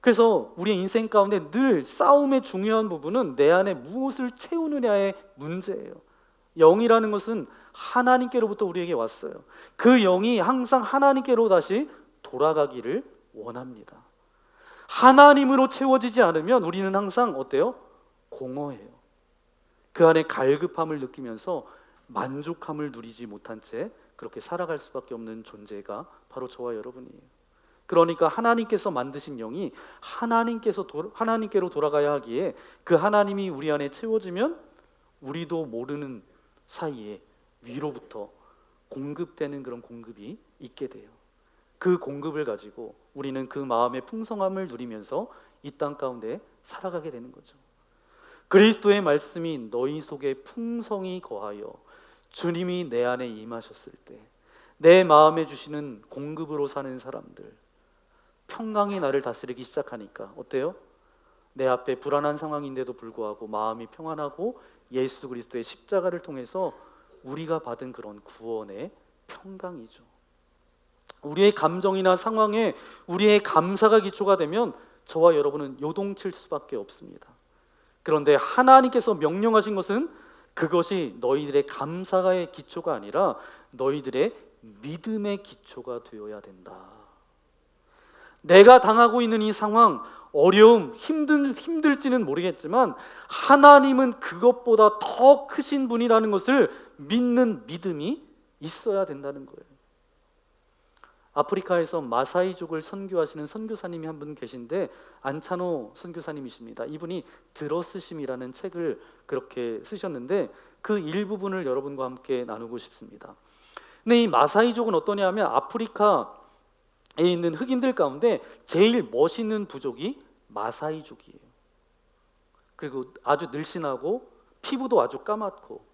그래서 우리의 인생 가운데 늘 싸움의 중요한 부분은 내 안에 무엇을 채우느냐의 문제예요. 영이라는 것은 하나님께로부터 우리에게 왔어요. 그 영이 항상 하나님께로 다시 돌아가기를 원합니다. 하나님으로 채워지지 않으면 우리는 항상 어때요? 공허해요. 그 안에 갈급함을 느끼면서 만족함을 누리지 못한 채 그렇게 살아갈 수밖에 없는 존재가 바로 저와 여러분이에요. 그러니까 하나님께서 만드신 영이 하나님께로 돌아가야 하기에 그 하나님이 우리 안에 채워지면 우리도 모르는 사이에 위로부터 공급되는 그런 공급이 있게 돼요. 그 공급을 가지고 우리는 그 마음의 풍성함을 누리면서 이 땅 가운데 살아가게 되는 거죠. 그리스도의 말씀이 너희 속에 풍성히 거하여 주님이 내 안에 임하셨을 때 내 마음에 주시는 공급으로 사는 사람들, 평강이 나를 다스리기 시작하니까 어때요? 내 앞에 불안한 상황인데도 불구하고 마음이 평안하고 예수 그리스도의 십자가를 통해서 우리가 받은 그런 구원의 평강이죠. 우리의 감정이나 상황에 우리의 감사가 기초가 되면 저와 여러분은 요동칠 수밖에 없습니다. 그런데 하나님께서 명령하신 것은 그것이 너희들의 감사의 기초가 아니라 너희들의 믿음의 기초가 되어야 된다. 내가 당하고 있는 이 상황, 어려움, 힘들지는 모르겠지만 하나님은 그것보다 더 크신 분이라는 것을 믿는 믿음이 있어야 된다는 거예요. 아프리카에서 마사이족을 선교하시는 선교사님이 한 분 계신데 안차노 선교사님이십니다. 이분이 들어쓰심이라는 책을 그렇게 쓰셨는데 그 일부분을 여러분과 함께 나누고 싶습니다. 근데 이 마사이족은 어떠냐 하면 아프리카에 있는 흑인들 가운데 제일 멋있는 부족이 마사이족이에요. 그리고 아주 늘씬하고 피부도 아주 까맣고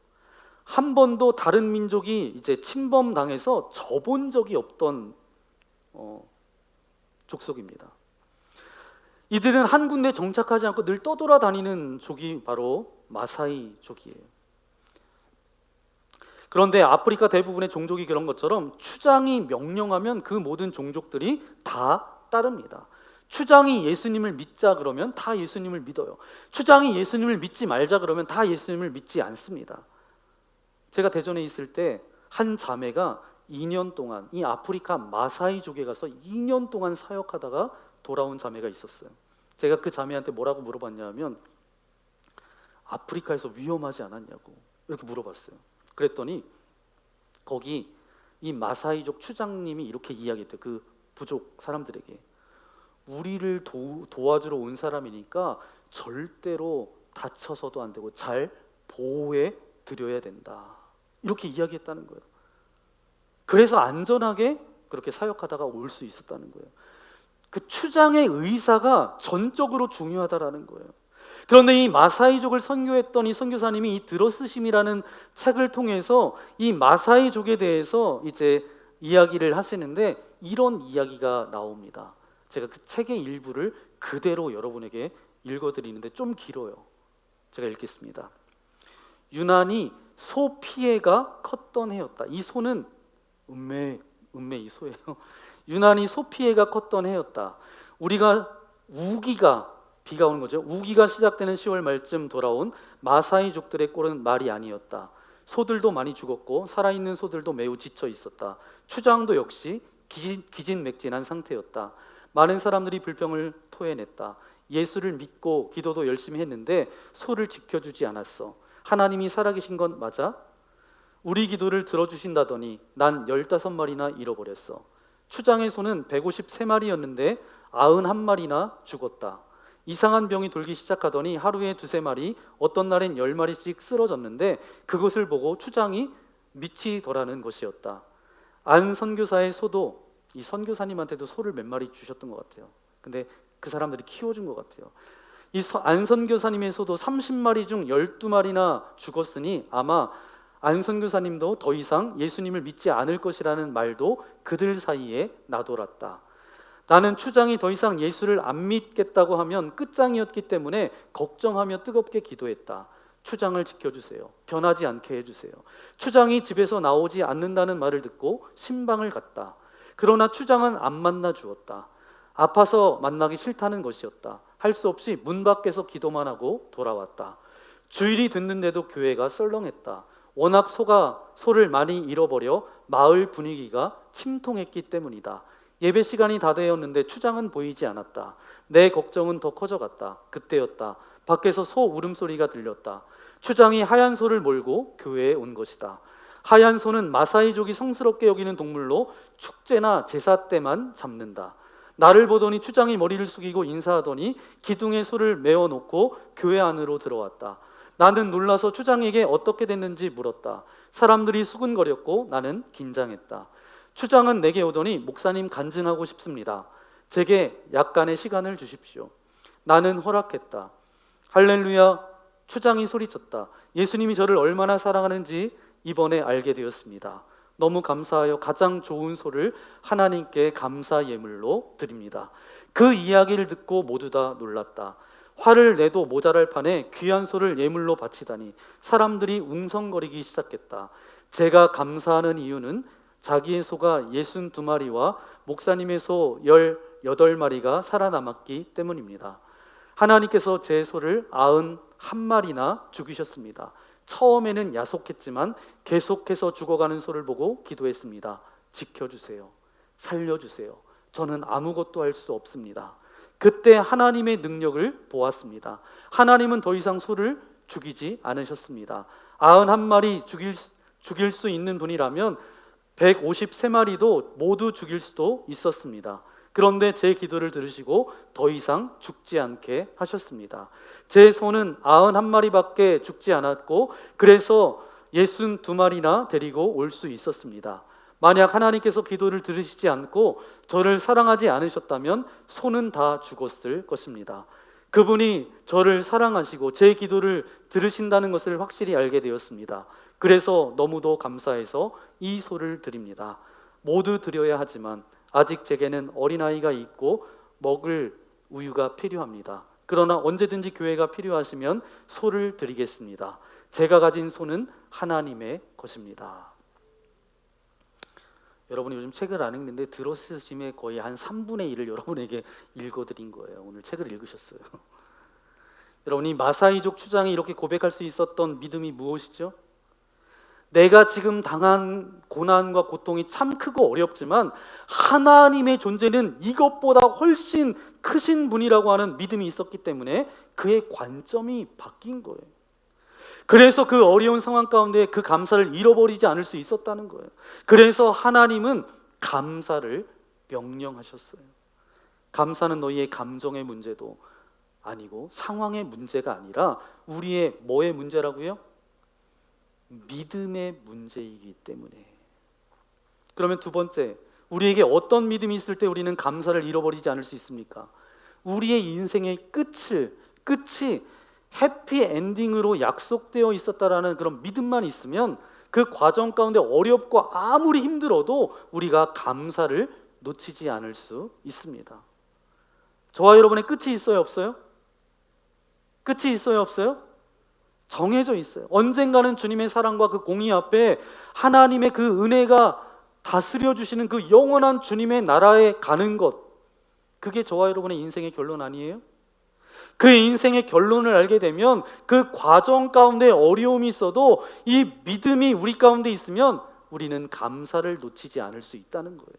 한 번도 다른 민족이 이제 침범당해서 져본 적이 없던 족속입니다. 이들은 한 군데 정착하지 않고 늘 떠돌아다니는 족이 바로 마사이족이에요. 그런데 아프리카 대부분의 종족이 그런 것처럼 추장이 명령하면 그 모든 종족들이 다 따릅니다. 추장이 예수님을 믿자 그러면 다 예수님을 믿어요. 추장이 예수님을 믿지 말자 그러면 다 예수님을 믿지 않습니다. 제가 대전에 있을 때 한 자매가 2년 동안 이 아프리카 마사이족에 가서 2년 동안 사역하다가 돌아온 자매가 있었어요. 제가 그 자매한테 뭐라고 물어봤냐면 아프리카에서 위험하지 않았냐고 이렇게 물어봤어요. 그랬더니 거기 이 마사이족 추장님이 이렇게 이야기했대요. 그 부족 사람들에게 우리를 도와주러 온 사람이니까 절대로 다쳐서도 안 되고 잘 보호해 드려야 된다. 이렇게 이야기했다는 거예요. 그래서 안전하게 그렇게 사역하다가 올 수 있었다는 거예요. 그 추장의 의사가 전적으로 중요하다라는 거예요. 그런데 이 마사이족을 선교했던 이 선교사님이 이 들어쓰심이라는 책을 통해서 이 마사이족에 대해서 이제 이야기를 하시는데 이런 이야기가 나옵니다. 제가 그 책의 일부를 그대로 여러분에게 읽어드리는데 좀 길어요. 제가 읽겠습니다. 유난히 소 피해가 컸던 해였다. 이 소는 음매 이 소예요. 유난히 소 피해가 컸던 해였다. 우리가 우기가 비가 오는 거죠. 우기가 시작되는 10월 말쯤 돌아온 마사이족들의 꼴은 말이 아니었다. 소들도 많이 죽었고 살아있는 소들도 매우 지쳐 있었다. 추장도 역시 기진맥진한 상태였다. 많은 사람들이 불평을 토해냈다. 예수를 믿고 기도도 열심히 했는데 소를 지켜주지 않았어. 하나님이 살아계신 건 맞아? 우리 기도를 들어주신다더니 난 15마리나 잃어버렸어. 추장의 소는 153마리였는데 91마리나 죽었다. 이상한 병이 돌기 시작하더니 하루에 2-3마리, 어떤 날엔 10마리씩 쓰러졌는데 그것을 보고 추장이 미치더라는 것이었다. 안 선교사의 소도 이 선교사님한테도 소를 몇 마리 주셨던 것 같아요. 근데 그 사람들이 키워준 것 같아요. 이 안 선교사님의 소도 30마리 중 12마리나 죽었으니 아마 안 선교사님도 더 이상 예수님을 믿지 않을 것이라는 말도 그들 사이에 나돌았다. 나는 추장이 더 이상 예수를 안 믿겠다고 하면 끝장이었기 때문에 걱정하며 뜨겁게 기도했다. 추장을 지켜주세요. 변하지 않게 해주세요. 추장이 집에서 나오지 않는다는 말을 듣고 신방을 갔다. 그러나 추장은 안 만나 주었다. 아파서 만나기 싫다는 것이었다. 할 수 없이 문 밖에서 기도만 하고 돌아왔다. 주일이 됐는데도 교회가 썰렁했다. 워낙 소를 많이 잃어버려 마을 분위기가 침통했기 때문이다. 예배 시간이 다 되었는데 추장은 보이지 않았다. 내 걱정은 더 커져갔다. 그때였다. 밖에서 소 울음소리가 들렸다. 추장이 하얀 소를 몰고 교회에 온 것이다. 하얀 소는 마사이족이 성스럽게 여기는 동물로 축제나 제사 때만 잡는다. 나를 보더니 추장이 머리를 숙이고 인사하더니 기둥에 소를 메어놓고 교회 안으로 들어왔다. 나는 놀라서 추장에게 어떻게 됐는지 물었다. 사람들이 수근거렸고 나는 긴장했다. 추장은 내게 오더니 목사님 간증하고 싶습니다. 제게 약간의 시간을 주십시오. 나는 허락했다. 할렐루야. 추장이 소리쳤다. 예수님이 저를 얼마나 사랑하는지 이번에 알게 되었습니다. 너무 감사하여 가장 좋은 소를 하나님께 감사 예물로 드립니다. 그 이야기를 듣고 모두 다 놀랐다. 화를 내도 모자랄 판에 귀한 소를 예물로 바치다니 사람들이 웅성거리기 시작했다. 제가 감사하는 이유는 자기의 소가 62마리와 목사님의 소 18마리가 살아남았기 때문입니다. 하나님께서 제 소를 91마리나 죽이셨습니다. 처음에는 야속했지만 계속해서 죽어가는 소를 보고 기도했습니다. 지켜주세요. 살려주세요. 저는 아무것도 할 수 없습니다. 그때 하나님의 능력을 보았습니다. 하나님은 더 이상 소를 죽이지 않으셨습니다. 91마리 죽일 수 있는 분이라면 153마리도 모두 죽일 수도 있었습니다. 그런데 제 기도를 들으시고 더 이상 죽지 않게 하셨습니다. 제 소는 91마리밖에 죽지 않았고 그래서 62마리나 데리고 올 수 있었습니다. 만약 하나님께서 기도를 들으시지 않고 저를 사랑하지 않으셨다면 소는 다 죽었을 것입니다. 그분이 저를 사랑하시고 제 기도를 들으신다는 것을 확실히 알게 되었습니다. 그래서 너무도 감사해서 이 소를 드립니다. 모두 드려야 하지만 아직 제게는 어린아이가 있고 먹을 우유가 필요합니다. 그러나 언제든지 교회가 필요하시면 소를 드리겠습니다. 제가 가진 소는 하나님의 것입니다. 여러분이 요즘 책을 안 읽는데 들었으심의 거의 한 3분의 1을 여러분에게 읽어드린 거예요. 오늘 책을 읽으셨어요. 여러분이 마사이족 추장이 이렇게 고백할 수 있었던 믿음이 무엇이죠? 내가 지금 당한 고난과 고통이 참 크고 어렵지만 하나님의 존재는 이것보다 훨씬 크신 분이라고 하는 믿음이 있었기 때문에 그의 관점이 바뀐 거예요. 그래서 그 어려운 상황 가운데 그 감사를 잃어버리지 않을 수 있었다는 거예요. 그래서 하나님은 감사를 명령하셨어요. 감사는 너희의 감정의 문제도 아니고 상황의 문제가 아니라 우리의 뭐의 문제라고요? 믿음의 문제이기 때문에. 그러면 두 번째, 우리에게 어떤 믿음이 있을 때 우리는 감사를 잃어버리지 않을 수 있습니까? 우리의 인생의 끝이 해피 엔딩으로 약속되어 있었다라는 그런 믿음만 있으면 그 과정 가운데 어렵고 아무리 힘들어도 우리가 감사를 놓치지 않을 수 있습니다. 저와 여러분의 끝이 있어요, 없어요? 끝이 있어요, 없어요? 정해져 있어요. 언젠가는 주님의 사랑과 그 공의 앞에 하나님의 그 은혜가 다스려 주시는 그 영원한 주님의 나라에 가는 것, 그게 저와 여러분의 인생의 결론 아니에요? 그 인생의 결론을 알게 되면 그 과정 가운데 어려움이 있어도 이 믿음이 우리 가운데 있으면 우리는 감사를 놓치지 않을 수 있다는 거예요.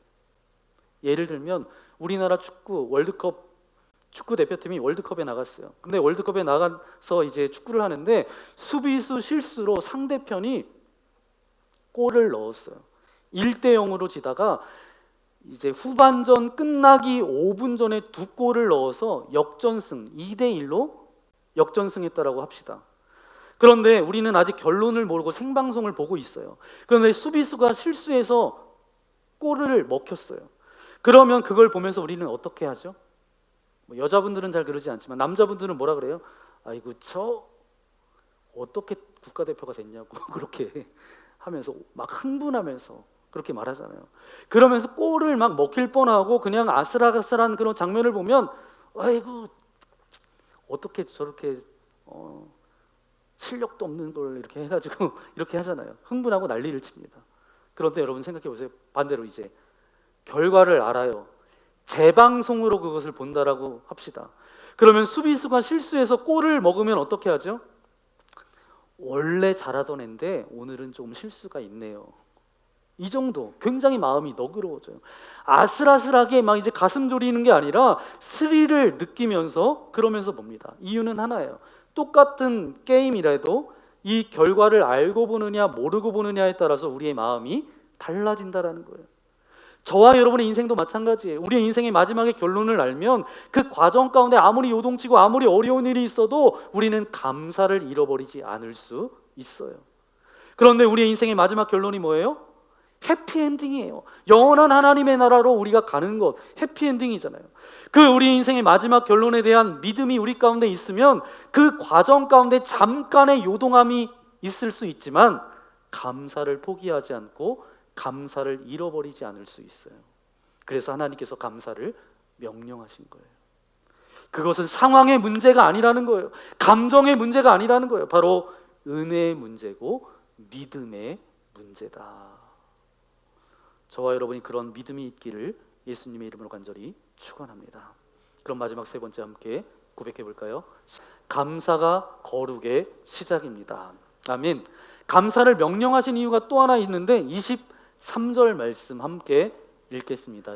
예를 들면 우리나라 축구 월드컵 축구 대표팀이 월드컵에 나갔어요. 근데 월드컵에 나가서 이제 축구를 하는데 수비수 실수로 상대편이 골을 넣었어요. 1대0으로 지다가 이제 후반전 끝나기 5분 전에 2골을 넣어서 역전승 2대1로 역전승했다라고 합시다. 그런데 우리는 아직 결론을 모르고 생방송을 보고 있어요. 그런데 수비수가 실수해서 골을 먹혔어요. 그러면 그걸 보면서 우리는 어떻게 하죠? 여자분들은 잘 그러지 않지만 남자분들은 뭐라 그래요? 아이고 저 어떻게 국가대표가 됐냐고 그렇게 하면서 막 흥분하면서 그렇게 말하잖아요. 그러면서 골을 막 먹힐 뻔하고 그냥 아슬아슬한 그런 장면을 보면 아이고 어떻게 저렇게 실력도 없는 걸 이렇게 해가지고 이렇게 하잖아요. 흥분하고 난리를 칩니다. 그런데 여러분 생각해 보세요. 반대로 이제 결과를 알아요. 재방송으로 그것을 본다라고 합시다. 그러면 수비수가 실수해서 골을 먹으면 어떻게 하죠? 원래 잘하던 애인데 오늘은 조금 실수가 있네요. 이 정도. 굉장히 마음이 너그러워져요. 아슬아슬하게 막 이제 가슴 졸이는 게 아니라 스릴을 느끼면서 그러면서 봅니다. 이유는 하나예요. 똑같은 게임이라도 이 결과를 알고 보느냐 모르고 보느냐에 따라서 우리의 마음이 달라진다라는 거예요. 저와 여러분의 인생도 마찬가지예요. 우리의 인생의 마지막의 결론을 알면 그 과정 가운데 아무리 요동치고 아무리 어려운 일이 있어도 우리는 감사를 잃어버리지 않을 수 있어요. 그런데 우리의 인생의 마지막 결론이 뭐예요? 해피엔딩이에요. 영원한 하나님의 나라로 우리가 가는 것, 해피엔딩이잖아요. 그 우리 인생의 마지막 결론에 대한 믿음이 우리 가운데 있으면 그 과정 가운데 잠깐의 요동함이 있을 수 있지만 감사를 포기하지 않고 감사를 잃어버리지 않을 수 있어요. 그래서 하나님께서 감사를 명령하신 거예요. 그것은 상황의 문제가 아니라는 거예요. 감정의 문제가 아니라는 거예요. 바로 은혜의 문제고 믿음의 문제다. 저와 여러분이 그런 믿음이 있기를 예수님의 이름으로 간절히 축원합니다. 그럼 마지막 세 번째 함께 고백해 볼까요? 감사가 거룩의 시작입니다. 아멘. 감사를 명령하신 이유가 또 하나 있는데 23절 말씀 함께 읽겠습니다.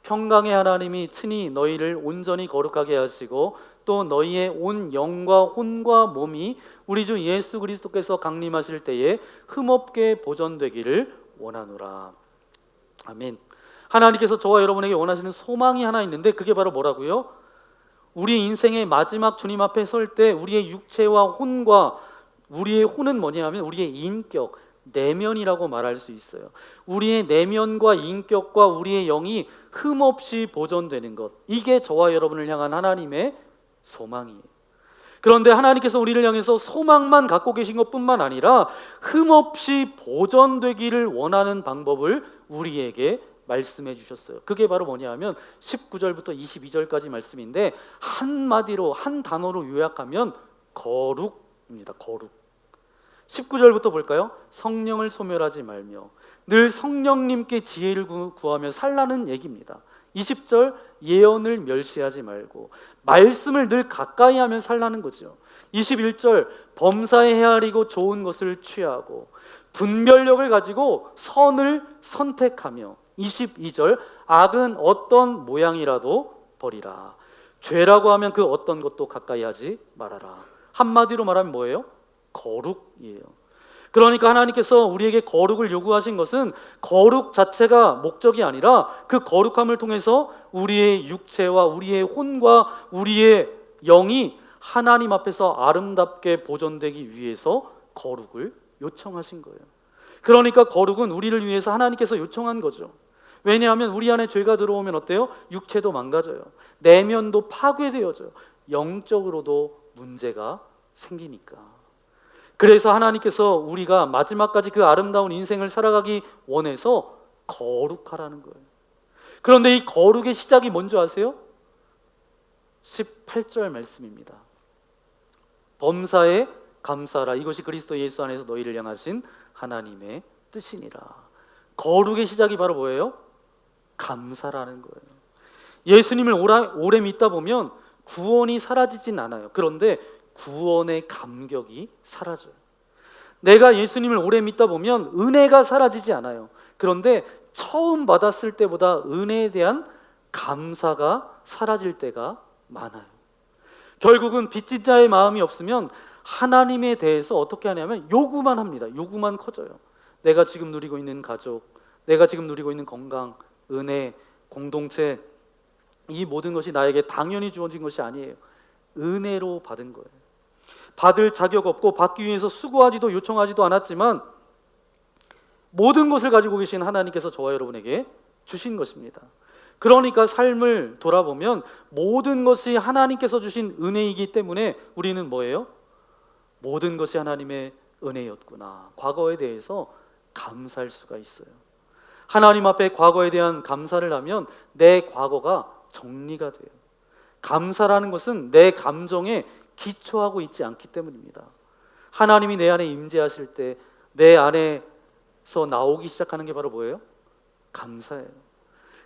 평강의 하나님이 친히 너희를 온전히 거룩하게 하시고 또 너희의 온 영과 혼과 몸이 우리 주 예수 그리스도께서 강림하실 때에 흠없게 보존되기를 원하노라. 아멘. 하나님께서 저와 여러분에게 원하시는 소망이 하나 있는데 그게 바로 뭐라고요? 우리 인생의 마지막 주님 앞에 설 때 우리의 육체와 혼과, 우리의 혼은 뭐냐면 우리의 인격, 내면이라고 말할 수 있어요. 우리의 내면과 인격과 우리의 영이 흠없이 보존되는 것, 이게 저와 여러분을 향한 하나님의 소망이에요. 그런데 하나님께서 우리를 향해서 소망만 갖고 계신 것뿐만 아니라 흠없이 보존되기를 원하는 방법을 우리에게 말씀해 주셨어요. 그게 바로 뭐냐 하면 19절부터 22절까지 말씀인데 한마디로 한 단어로 요약하면 거룩입니다. 거룩. 19절부터 볼까요? 성령을 소멸하지 말며 늘 성령님께 지혜를 구하며 살라는 얘기입니다. 20절 예언을 멸시하지 말고 말씀을 늘 가까이 하며 살라는 거죠. 21절 범사에 헤아리고 좋은 것을 취하고 분별력을 가지고 선을 선택하며 22절 악은 어떤 모양이라도 버리라. 죄라고 하면 그 어떤 것도 가까이 하지 말아라. 한마디로 말하면 뭐예요? 거룩이에요. 그러니까 하나님께서 우리에게 거룩을 요구하신 것은 거룩 자체가 목적이 아니라 그 거룩함을 통해서 우리의 육체와 우리의 혼과 우리의 영이 하나님 앞에서 아름답게 보존되기 위해서 거룩을 요청하신 거예요. 그러니까 거룩은 우리를 위해서 하나님께서 요청한 거죠. 왜냐하면 우리 안에 죄가 들어오면 어때요? 육체도 망가져요. 내면도 파괴되어져요. 영적으로도 문제가 생기니까. 그래서 하나님께서 우리가 마지막까지 그 아름다운 인생을 살아가기 원해서 거룩하라는 거예요. 그런데 이 거룩의 시작이 뭔지 아세요? 18절 말씀입니다. 범사에 감사하라. 이것이 그리스도 예수 안에서 너희를 향하신 하나님의 뜻이니라. 거룩의 시작이 바로 뭐예요? 감사라는 거예요. 예수님을 오래 믿다 보면 구원이 사라지진 않아요. 그런데 구원의 감격이 사라져요. 내가 예수님을 오래 믿다 보면 은혜가 사라지지 않아요. 그런데 처음 받았을 때보다 은혜에 대한 감사가 사라질 때가 많아요. 결국은 빚진 자의 마음이 없으면 하나님에 대해서 어떻게 하냐면 요구만 합니다. 요구만 커져요. 내가 지금 누리고 있는 가족, 내가 지금 누리고 있는 건강, 은혜, 공동체, 이 모든 것이 나에게 당연히 주어진 것이 아니에요. 은혜로 받은 거예요. 받을 자격 없고 받기 위해서 수고하지도 요청하지도 않았지만 모든 것을 가지고 계신 하나님께서 저와 여러분에게 주신 것입니다. 그러니까 삶을 돌아보면 모든 것이 하나님께서 주신 은혜이기 때문에 우리는 뭐예요? 모든 것이 하나님의 은혜였구나. 과거에 대해서 감사할 수가 있어요. 하나님 앞에 과거에 대한 감사를 하면 내 과거가 정리가 돼요. 감사라는 것은 내 감정에 기초하고 있지 않기 때문입니다. 하나님이 내 안에 임재하실 때 내 안에서 나오기 시작하는 게 바로 뭐예요? 감사예요.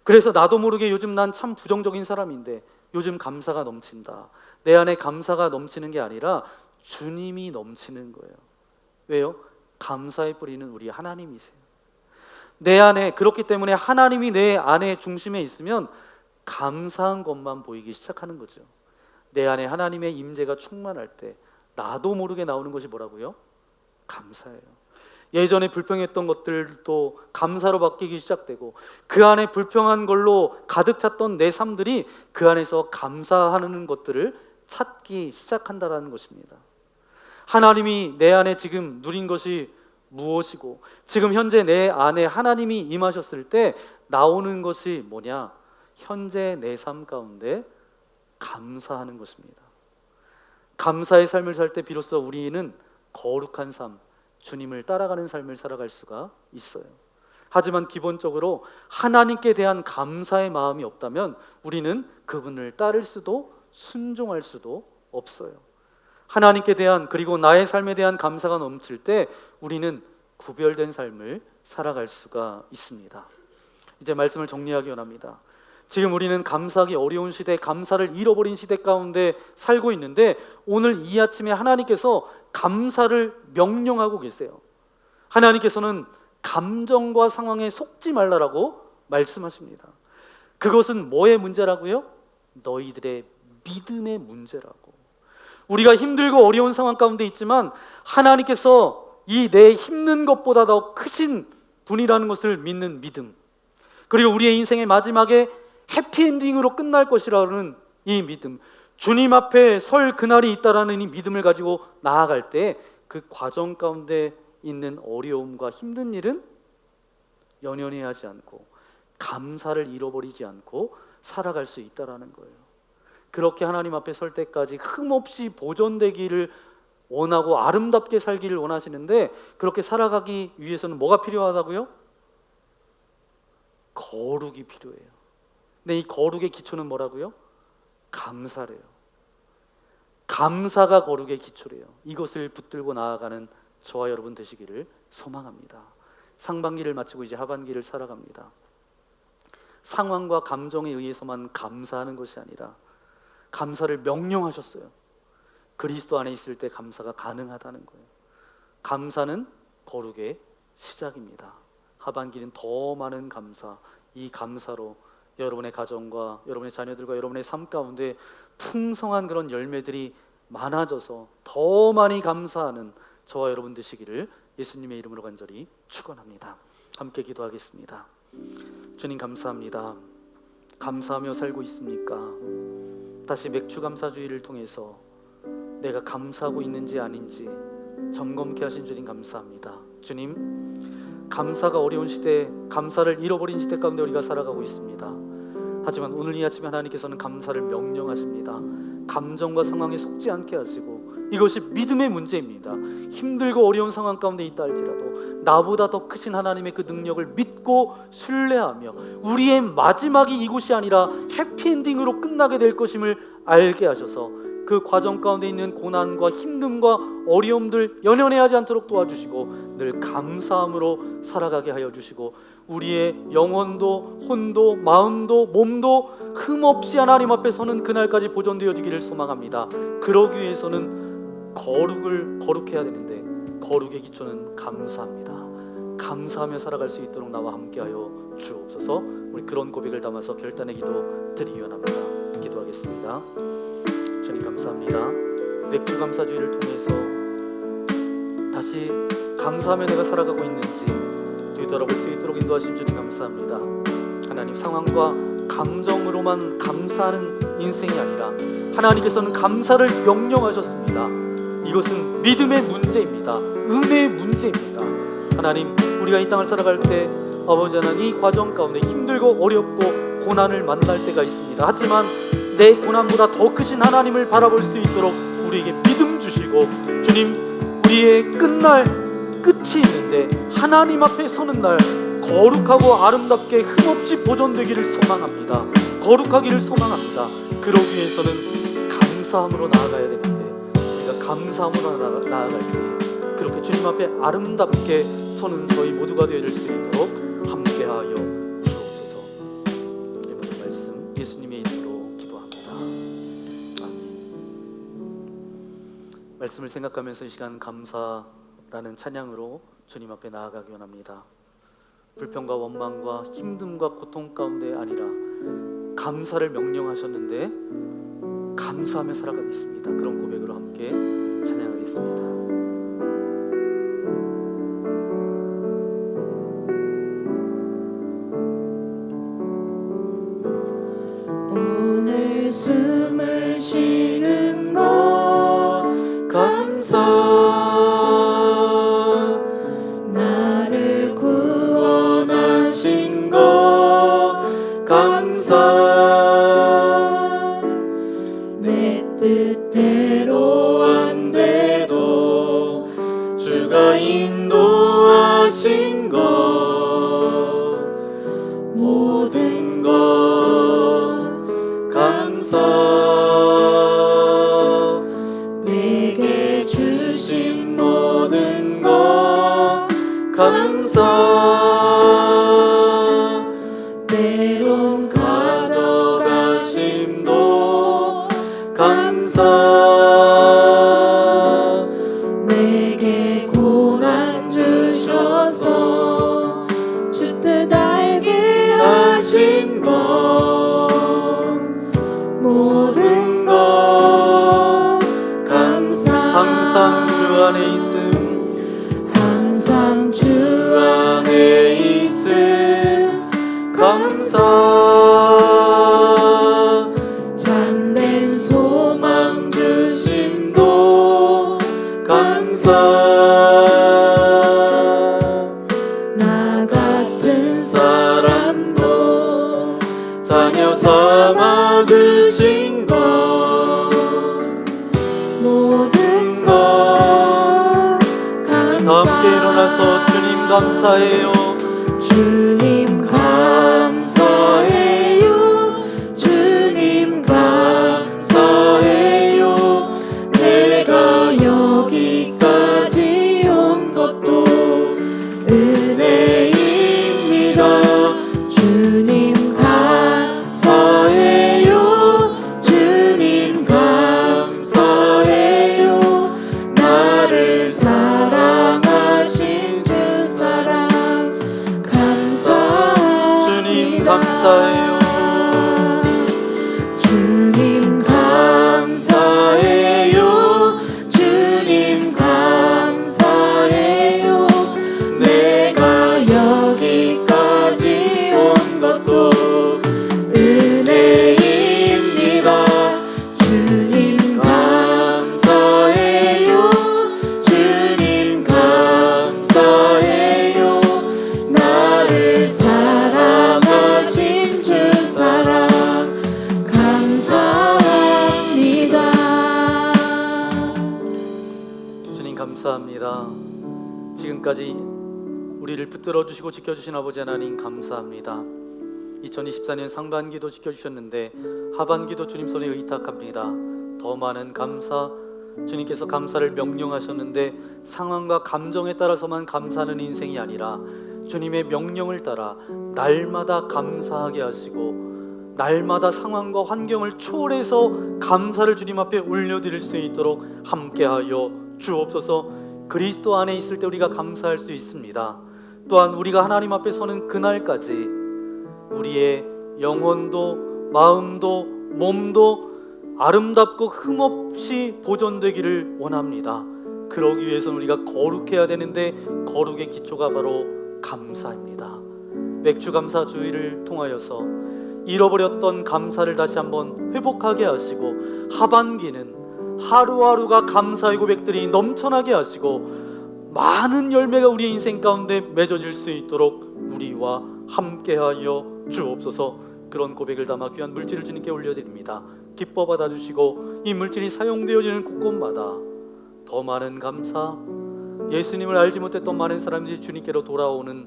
그래서 나도 모르게 요즘 난 참 부정적인 사람인데 요즘 감사가 넘친다. 내 안에 감사가 넘치는 게 아니라 주님이 넘치는 거예요. 왜요? 감사의 뿌리는 우리 하나님이세요. 내 안에, 그렇기 때문에 하나님이 내 안에 중심에 있으면 감사한 것만 보이기 시작하는 거죠. 내 안에 하나님의 임재가 충만할 때 나도 모르게 나오는 것이 뭐라고요? 감사예요. 예전에 불평했던 것들도 감사로 바뀌기 시작되고 그 안에 불평한 걸로 가득 찼던 내 삶들이 그 안에서 감사하는 것들을 찾기 시작한다라는 것입니다. 하나님이 내 안에 지금 누린 것이 무엇이고 지금 현재 내 안에 하나님이 임하셨을 때 나오는 것이 뭐냐? 현재 내 삶 가운데 감사하는 것입니다. 감사의 삶을 살 때 비로소 우리는 거룩한 삶, 주님을 따라가는 삶을 살아갈 수가 있어요. 하지만 기본적으로 하나님께 대한 감사의 마음이 없다면 우리는 그분을 따를 수도 순종할 수도 없어요. 하나님께 대한 그리고 나의 삶에 대한 감사가 넘칠 때 우리는 구별된 삶을 살아갈 수가 있습니다. 이제 말씀을 정리하기 원합니다. 지금 우리는 감사하기 어려운 시대, 감사를 잃어버린 시대 가운데 살고 있는데 오늘 이 아침에 하나님께서 감사를 명령하고 계세요. 하나님께서는 감정과 상황에 속지 말라라고 말씀하십니다. 그것은 뭐의 문제라고요? 너희들의 믿음의 문제라고. 우리가 힘들고 어려운 상황 가운데 있지만 하나님께서 이 내 힘든 것보다 더 크신 분이라는 것을 믿는 믿음, 그리고 우리의 인생의 마지막에 해피엔딩으로 끝날 것이라는 이 믿음, 주님 앞에 설 그날이 있다라는 이 믿음을 가지고 나아갈 때 그 과정 가운데 있는 어려움과 힘든 일은 연연해하지 않고 감사를 잃어버리지 않고 살아갈 수 있다라는 거예요. 그렇게 하나님 앞에 설 때까지 흠없이 보존되기를 원하고 아름답게 살기를 원하시는데 그렇게 살아가기 위해서는 뭐가 필요하다고요? 거룩이 필요해요. 근데 이 거룩의 기초는 뭐라고요? 감사래요. 감사가 거룩의 기초래요. 이것을 붙들고 나아가는 저와 여러분 되시기를 소망합니다. 상반기를 마치고 이제 하반기를 살아갑니다. 상황과 감정에 의해서만 감사하는 것이 아니라 감사를 명령하셨어요. 그리스도 안에 있을 때 감사가 가능하다는 거예요. 감사는 거룩의 시작입니다. 하반기는 더 많은 감사, 이 감사로 여러분의 가정과 여러분의 자녀들과 여러분의 삶 가운데 풍성한 그런 열매들이 많아져서 더 많이 감사하는 저와 여러분 되시기를 예수님의 이름으로 간절히 축원합니다. 함께 기도하겠습니다. 주님 감사합니다. 감사하며 살고 있습니까? 다시 맥주 감사주의를 통해서 내가 감사하고 있는지 아닌지 점검케 하신 주님 감사합니다. 주님, 감사가 어려운 시대, 감사를 잃어버린 시대 가운데 우리가 살아가고 있습니다. 하지만 오늘 이 아침에 하나님께서는 감사를 명령하십니다. 감정과 상황에 속지 않게 하시고 이것이 믿음의 문제입니다. 힘들고 어려운 상황 가운데 있다 할지라도 나보다 더 크신 하나님의 그 능력을 믿고 신뢰하며 우리의 마지막이 이곳이 아니라 해피엔딩으로 끝나게 될 것임을 알게 하셔서 그 과정 가운데 있는 고난과 힘듦과 어려움들 연연해하지 않도록 도와주시고 늘 감사함으로 살아가게 하여 주시고 우리의 영혼도 혼도 마음도 몸도 흠없이 하나님 앞에 서는 그날까지 보존되어지기를 소망합니다. 그러기 위해서는 거룩해야 되는데 거룩의 기초는 감사합니다. 감사하며 살아갈 수 있도록 나와 함께하여 주옵소서. 우리 그런 고백을 담아서 결단의 기도 드리기 원합니다. 기도하겠습니다. 주님 감사합니다. 맥주 감사주의를 통해서 다시 감사하며 내가 살아가고 있는지 되돌아볼 수 있도록 인도하신 주님 감사합니다. 하나님, 상황과 감정으로만 감사하는 인생이 아니라 하나님께서는 감사를 명령하셨습니다. 이것은 믿음의 문제입니다. 은혜의 문제입니다. 하나님, 우리가 이 땅을 살아갈 때 아버지 하나님, 이 과정 가운데 힘들고 어렵고 고난을 만날 때가 있습니다. 하지만 내 고난보다 더 크신 하나님을 바라볼 수 있도록 우리에게 믿음 주시고 주님, 우리의 끝이 있는데 하나님 앞에 서는 날 거룩하고 아름답게 흠없이 보존되기를 소망합니다. 거룩하기를 소망합니다. 그러기 위해서는 감사함으로 나아가야 되는데 우리가 감사함으로 나아갈 때 그렇게 주님 앞에 아름답게 서는 저희 모두가 되어질 수 있도록 함께하여 주옵소서. 이 모든 말씀 예수님의 이름으로 기도합니다. 아멘. 말씀을 생각하면서 이 시간 감사라는 찬양으로 주님 앞에 나아가기 원합니다. 불평과 원망과 힘듦과 고통 가운데 아니라 감사를 명령하셨는데 감사하며 살아가겠습니다. 그런 고백으로 함께 찬양하겠습니다. 오늘 숨을 쉬는 것 감사. 나를 구원하신 것 감사. 내 뜻대로 안 돼도 주가 인도하신 것 모든 것 감사. 내게 주신 모든 것 감사. 때론 가져가심도 감사. 내게 고난 주셔서 주 뜻 알게 하신 것 모든 것 감사. 항상 주 안에 있음 항상 주 안에 있음 감사. 참된 소망 주심도 감사. 나 같은 사람도 자녀 삼아 주신 것 모든 것 감사. 다 함께 일어나서 주님 감사해요. 주님 감사해요. 주님 감사해요. 내가 여기까지 온 것도 은혜입니다. 주님 감사해요. 주님 감사해요. 나를 사랑하신 주 사랑 주님 감사합니다. 감사해요. 주님 감사해요. 주님 감사해요. 내가 여기까지 온 것도 은혜입니다. 주님 감사해요. 주님 감사해요. 나를 사랑하신 주 사랑 감사합니다. 주님 감사합니다. 지금까지 우리를 붙들어 주시고 지켜주신 아버지 하나님 감사합니다. 2024년 상반기도 지켜주셨는데 하반기도 주님 손에 의탁합니다. 더 많은 감사. 주님께서 감사를 명령하셨는데 상황과 감정에 따라서만 감사하는 인생이 아니라 주님의 명령을 따라 날마다 감사하게 하시고 날마다 상황과 환경을 초월해서 감사를 주님 앞에 올려드릴 수 있도록 함께하여 주옵소서. 그리스도 안에 있을 때 우리가 감사할 수 있습니다. 또한 우리가 하나님 앞에 서는 그날까지 우리의 영혼도 마음도 몸도 아름답고 흠없이 보존되기를 원합니다. 그러기 위해서는 우리가 거룩해야 되는데 거룩의 기초가 바로 감사입니다. 맥주감사 주의를 통하여서 잃어버렸던 감사를 다시 한번 회복하게 하시고 하반기는 하루하루가 감사의 고백들이 넘쳐나게 하시고 많은 열매가 우리의 인생 가운데 맺어질 수 있도록 우리와 함께하여 주옵소서. 그런 고백을 담아 귀한 물질을 주님께 올려드립니다. 기뻐 받아주시고 이 물질이 사용되어지는 곳곳마다 더 많은 감사, 예수님을 알지 못했던 많은 사람들이 주님께로 돌아오는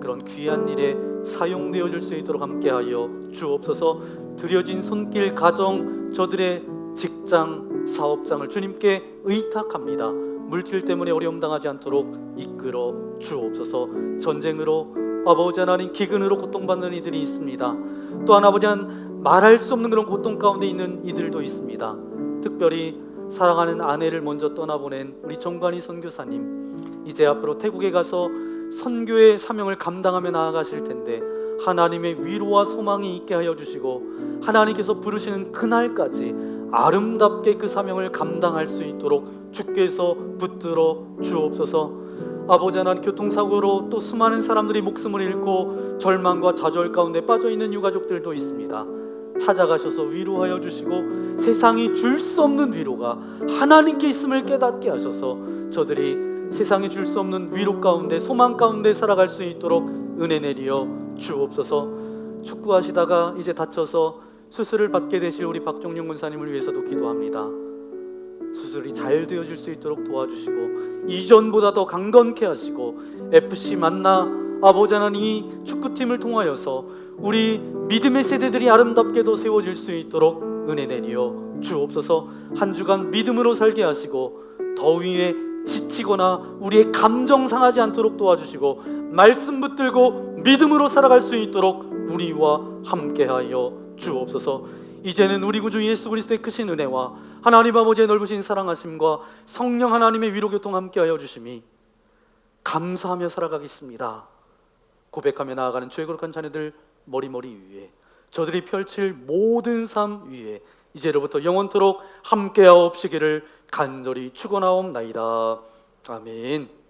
그런 귀한 일에 사용되어질 수 있도록 함께하여 주옵소서. 드려진 손길, 가정, 저들의 직장, 사업장을 주님께 의탁합니다. 물질 때문에 어려움 당하지 않도록 이끌어 주옵소서. 전쟁으로 아버지 하나님 기근으로 고통받는 이들이 있습니다. 또한 아버지 하나님 말할 수 없는 그런 고통 가운데 있는 이들도 있습니다. 특별히 사랑하는 아내를 먼저 떠나보낸 우리 정관희 선교사님, 이제 앞으로 태국에 가서 선교의 사명을 감당하며 나아가실 텐데 하나님의 위로와 소망이 있게 하여 주시고 하나님께서 부르시는 그날까지 아름답게 그 사명을 감당할 수 있도록 주께서 붙들어 주옵소서. 아버지 하나님, 교통사고로 또 수많은 사람들이 목숨을 잃고 절망과 좌절 가운데 빠져있는 유가족들도 있습니다. 찾아가셔서 위로하여 주시고 세상이 줄 수 없는 위로가 하나님께 있음을 깨닫게 하셔서 저들이 세상이 줄 수 없는 위로 가운데 소망 가운데 살아갈 수 있도록 은혜 내리어 주옵소서. 축구하시다가 이제 다쳐서 수술을 받게 되실 우리 박종용 군사님을 위해서도 기도합니다. 수술이 잘 되어질 수 있도록 도와주시고 이전보다 더 강건케 하시고 FC 만나 아버지 하나님 이 축구팀을 통하여서 우리 믿음의 세대들이 아름답게도 세워질 수 있도록 은혜 내리어 주옵소서. 한 주간 믿음으로 살게 하시고 더위에 지치거나 우리의 감정 상하지 않도록 도와주시고 말씀 붙들고 믿음으로 살아갈 수 있도록 우리와 함께하여 주옵소서. 이제는 우리 구주 예수 그리스도의 크신 은혜와 하나님 아버지의 넓으신 사랑하심과 성령 하나님의 위로교통 함께하여 주심이 감사하며 살아가겠습니다 고백하며 나아가는 주의 거룩한 자녀들 머리머리 위에 저들이 펼칠 모든 삶 위에 이제로부터 영원토록 함께하옵시기를 간절히 축원하옵나이다. 아멘.